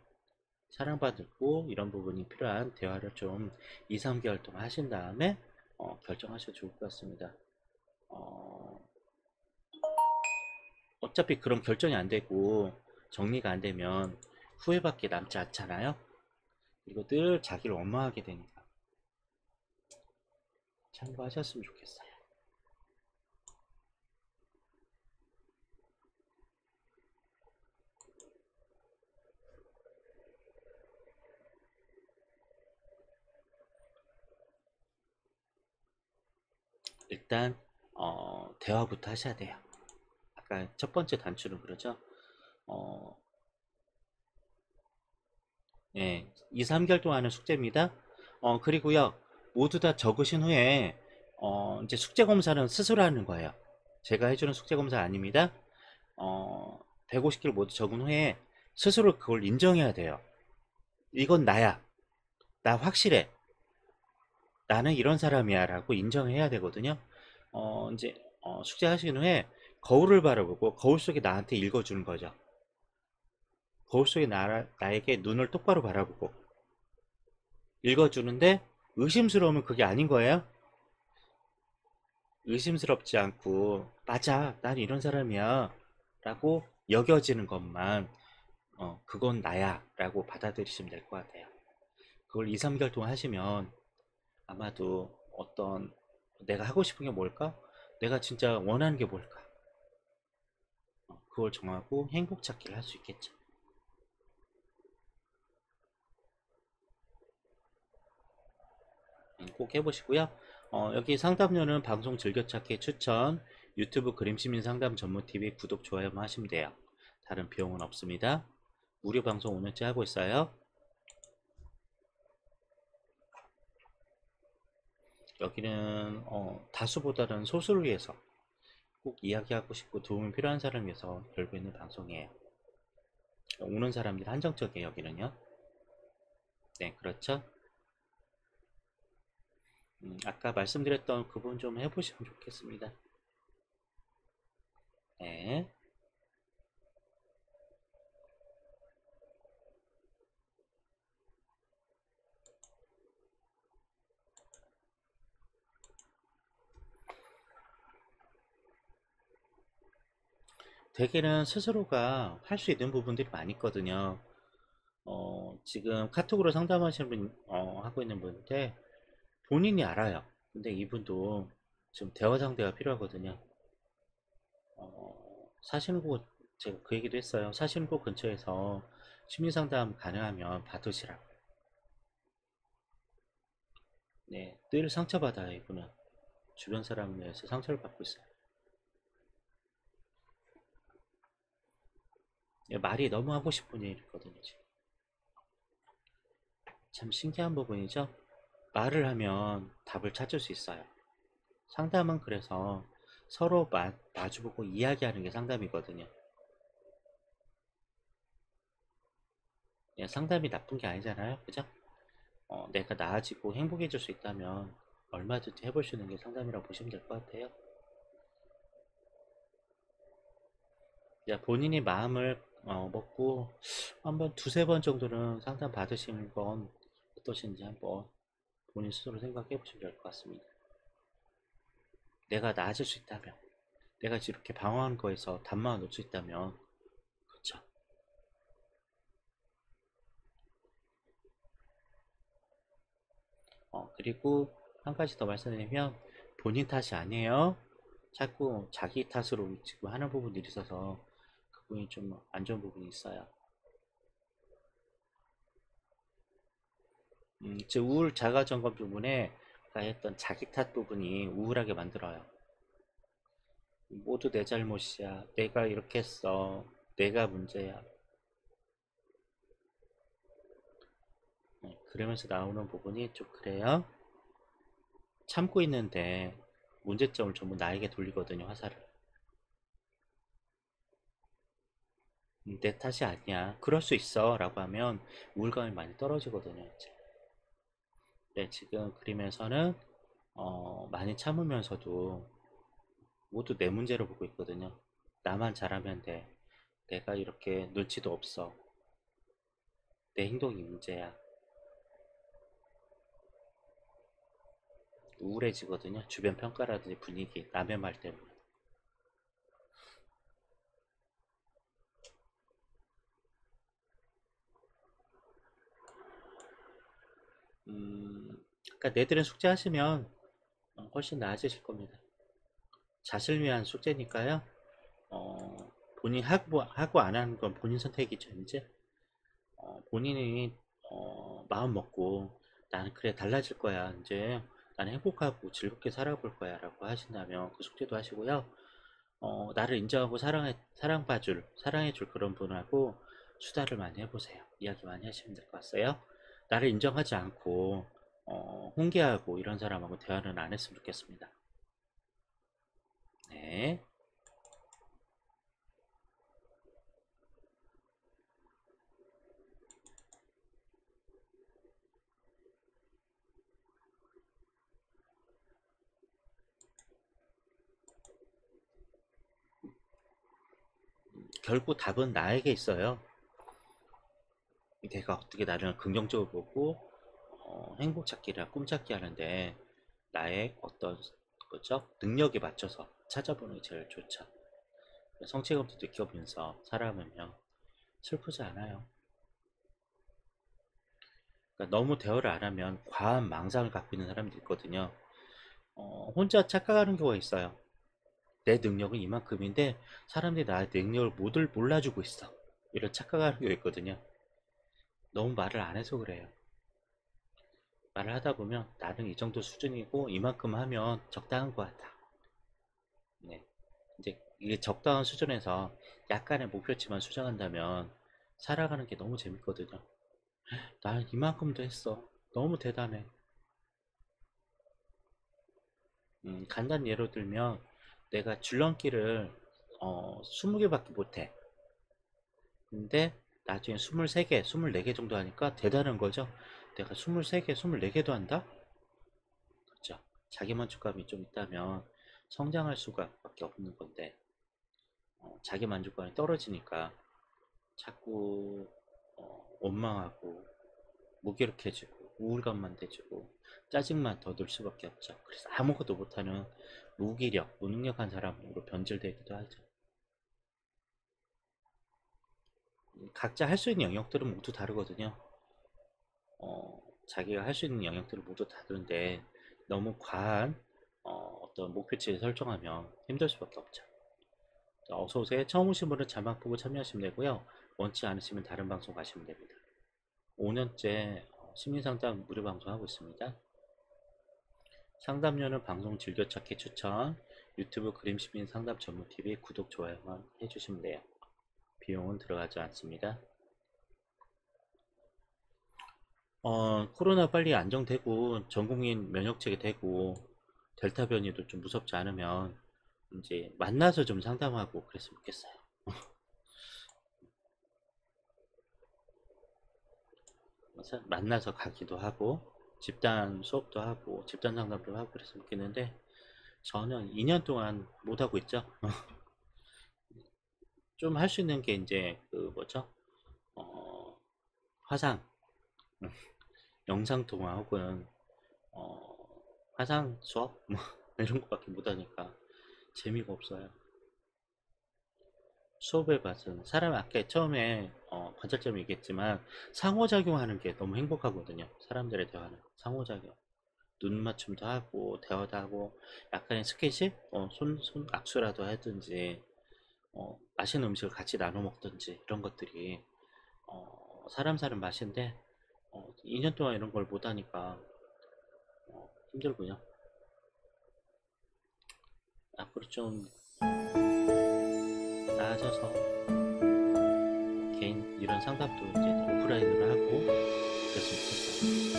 사랑받고 이런 부분이 필요한 대화를 좀 2, 3개월 동안 하신 다음에 결정하셔도 좋을 것 같습니다. 어, 어차피 그런 결정이 안 되고 정리가 안 되면 후회밖에 남지 않잖아요. 그리고 늘 자기를 원망하게 되니까 참고하셨으면 좋겠어요. 일단 대화부터 하셔야 돼요. 아까 첫 번째 단추는 그러죠. 어, 예, 2, 3개월 동안 하는 숙제입니다. 그리고요, 모두 다 적으신 후에, 이제 숙제 검사는 스스로 하는 거예요. 제가 해주는 숙제 검사 아닙니다. 150개를 모두 적은 후에 스스로 그걸 인정해야 돼요. 이건 나야. 나 확실해. 나는 이런 사람이야. 라고 인정해야 되거든요. 이제, 숙제 하신 후에 거울을 바라보고 거울 속에 나한테 읽어주는 거죠. 거울 속에 나에게 눈을 똑바로 바라보고 읽어주는데 의심스러우면 그게 아닌 거예요. 의심스럽지 않고 맞아 난 이런 사람이야 라고 여겨지는 것만 그건 나야 라고 받아들이시면 될 것 같아요. 그걸 2, 3개월 동안 하시면 아마도 어떤 내가 하고 싶은 게 뭘까? 내가 진짜 원하는 게 뭘까? 그걸 정하고 행복 찾기를 할 수 있겠죠. 꼭 해보시고요. 여기 상담료는 방송 즐겨찾기 추천 유튜브 그림시민 상담 전문TV 구독, 좋아요만 하시면 돼요. 다른 비용은 없습니다. 무료 방송 5년째 하고 있어요. 여기는 다수보다는 소수를 위해서 꼭 이야기하고 싶고 도움이 필요한 사람을 위해서 열고 있는 방송이에요. 오는 사람들 한정적이에요, 여기는요. 네, 그렇죠. 아까 말씀드렸던 그 부분 좀 해보시면 좋겠습니다. 네. 대개는 스스로가 할 수 있는 부분들이 많이 있거든요. 지금 카톡으로 상담하시는 분, 하고 있는 분인데 본인이 알아요. 근데 이분도 지금 대화 상대가 필요하거든요. 사시는 곳, 제가 그 얘기도 했어요. 사시는 곳 근처에서 심리상담 가능하면 받으시라고. 네, 늘 상처받아요, 이분은. 주변 사람에 의해서 상처를 받고 있어요. 예, 말이 너무 하고 싶은 일이 있거든요, 지금. 참 신기한 부분이죠. 말을 하면 답을 찾을 수 있어요. 상담은 그래서 서로 마주보고 이야기하는 게 상담이거든요. 예, 상담이 나쁜 게 아니잖아요, 그죠? 내가 나아지고 행복해질 수 있다면 얼마든지 해볼 수 있는 게 상담이라고 보시면 될 것 같아요. 야, 본인이 마음을 먹고 한번 두세 번 정도는 상담 받으시는 건 어떠신지 한번 본인 스스로 생각해 보시면 될 것 같습니다. 내가 나아질 수 있다면, 내가 이렇게 방황하는 거에서 단마가 놓을 수 있다면, 그쵸? 그리고 한 가지 더 말씀드리면 본인 탓이 아니에요. 자꾸 자기 탓으로 지금 하는 부분들이 있어서 그 부분이 좀 안 좋은 부분이 있어요. 즉 우울 자가 점검 부분에 했던 자기 탓 부분이 우울하게 만들어요. 모두 내 잘못이야. 내가 이렇게 했어. 내가 문제야. 그러면서 나오는 부분이 좀 그래요. 참고 있는데 문제점을 전부 나에게 돌리거든요, 화살을. 내 탓이 아니야. 그럴 수 있어. 라고 하면 우울감이 많이 떨어지거든요, 이제. 네, 지금 그림에서는 많이 참으면서도 모두 내 문제로 보고 있거든요. 나만 잘하면 돼. 내가 이렇게 눈치도 없어. 내 행동이 문제야. 우울해지거든요. 주변 평가라든지 분위기, 남의 말 때문에. 그러니까 내들은 숙제하시면 훨씬 나아지실 겁니다. 자신을 위한 숙제니까요. 본인 하고 안 하는 건 본인 선택이죠, 이제. 본인이 마음 먹고 나는 그래 달라질 거야. 이제 나는 행복하고 즐겁게 살아볼 거야 라고 하신다면 그 숙제도 하시고요. 나를 인정하고 사랑해줄 그런 분하고 수다를 많이 해보세요. 이야기 많이 하시면 될 것 같아요. 나를 인정하지 않고 훈계하고 이런 사람하고 대화는 안 했으면 좋겠습니다. 네. 결국 답은 나에게 있어요. 내가 어떻게 나를 긍정적으로 보고 행복 찾기랑 꿈 찾기 하는데 나의 어떤 거죠? 능력에 맞춰서 찾아보는 게 제일 좋죠. 성취감도 느껴보면서 살아가면요 슬프지 않아요. 그러니까 너무 대화를 안 하면 과한 망상을 갖고 있는 사람도 있거든요. 혼자 착각하는 경우가 있어요. 내 능력은 이만큼인데 사람들이 나의 능력을 몰라주고 있어. 이런 착각하는 경우가 있거든요. 너무 말을 안 해서 그래요. 말을 하다 보면 나는 이 정도 수준이고 이만큼 하면 적당한 것 같아. 네. 이제 이게 적당한 수준에서 약간의 목표치만 수정한다면 살아가는 게 너무 재밌거든요. 난 이만큼도 했어. 너무 대단해. 간단히 예로 들면 내가 줄넘기를 20개밖에 못해. 근데 나중에 23개, 24개 정도 하니까 대단한 거죠. 내가 23개, 24개도 한다? 그렇죠. 자기 만족감이 좀 있다면 성장할 수가 밖에 없는 건데 자기 만족감이 떨어지니까 자꾸 원망하고 무기력해지고 우울감만 돼지고 짜증만 더 늘 수밖에 없죠. 그래서 아무것도 못하는 무기력, 무능력한 사람으로 변질되기도 하죠. 각자 할 수 있는 영역들은 모두 다르거든요. 자기가 할 수 있는 영역들은 모두 다른데 너무 과한 어떤 목표치를 설정하면 힘들 수밖에 없죠. 자, 어서오세요. 처음 오신 분은 자막 보고 참여하시면 되고요. 원치 않으시면 다른 방송 가시면 됩니다. 5년째 심리상담 무료 방송하고 있습니다. 상담료는 방송 즐겨찾기 추천, 유튜브 그림시민 상담 전문TV 구독, 좋아요만 해주시면 돼요. 비용은 들어가지 않습니다. 코로나 빨리 안정되고 전국민 면역체계 되고 델타 변이도 좀 무섭지 않으면 이제 만나서 좀 상담하고 그랬으면 좋겠어요. 그래서 만나서 가기도 하고 집단 수업도 하고 집단 상담도 하고 그랬으면 좋겠는데 저는 2년 동안 못하고 있죠. 좀 할 수 있는 게 이제 그 뭐죠? 어, 화상, 영상통화 혹은 어, 화상 수업 뭐 이런 것밖에 못하니까 재미가 없어요. 수업의 맛은 사람 아까 처음에 관찰점 얘기했지만 상호작용하는 게 너무 행복하거든요. 사람들의 대화는 상호작용. 눈 맞춤도 하고 대화도 하고 약간의 스킨십, 손 악수라도 하든지 맛있는 음식을 같이 나눠 먹든지 이런 것들이 사람 사는 맛인데 2년 동안 이런 걸 못하니까 힘들고요. 앞으로 좀 나아져서 개인 이런 상담도 이제 오프라인으로 하고 그랬으면 좋겠어요.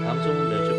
방송은 매주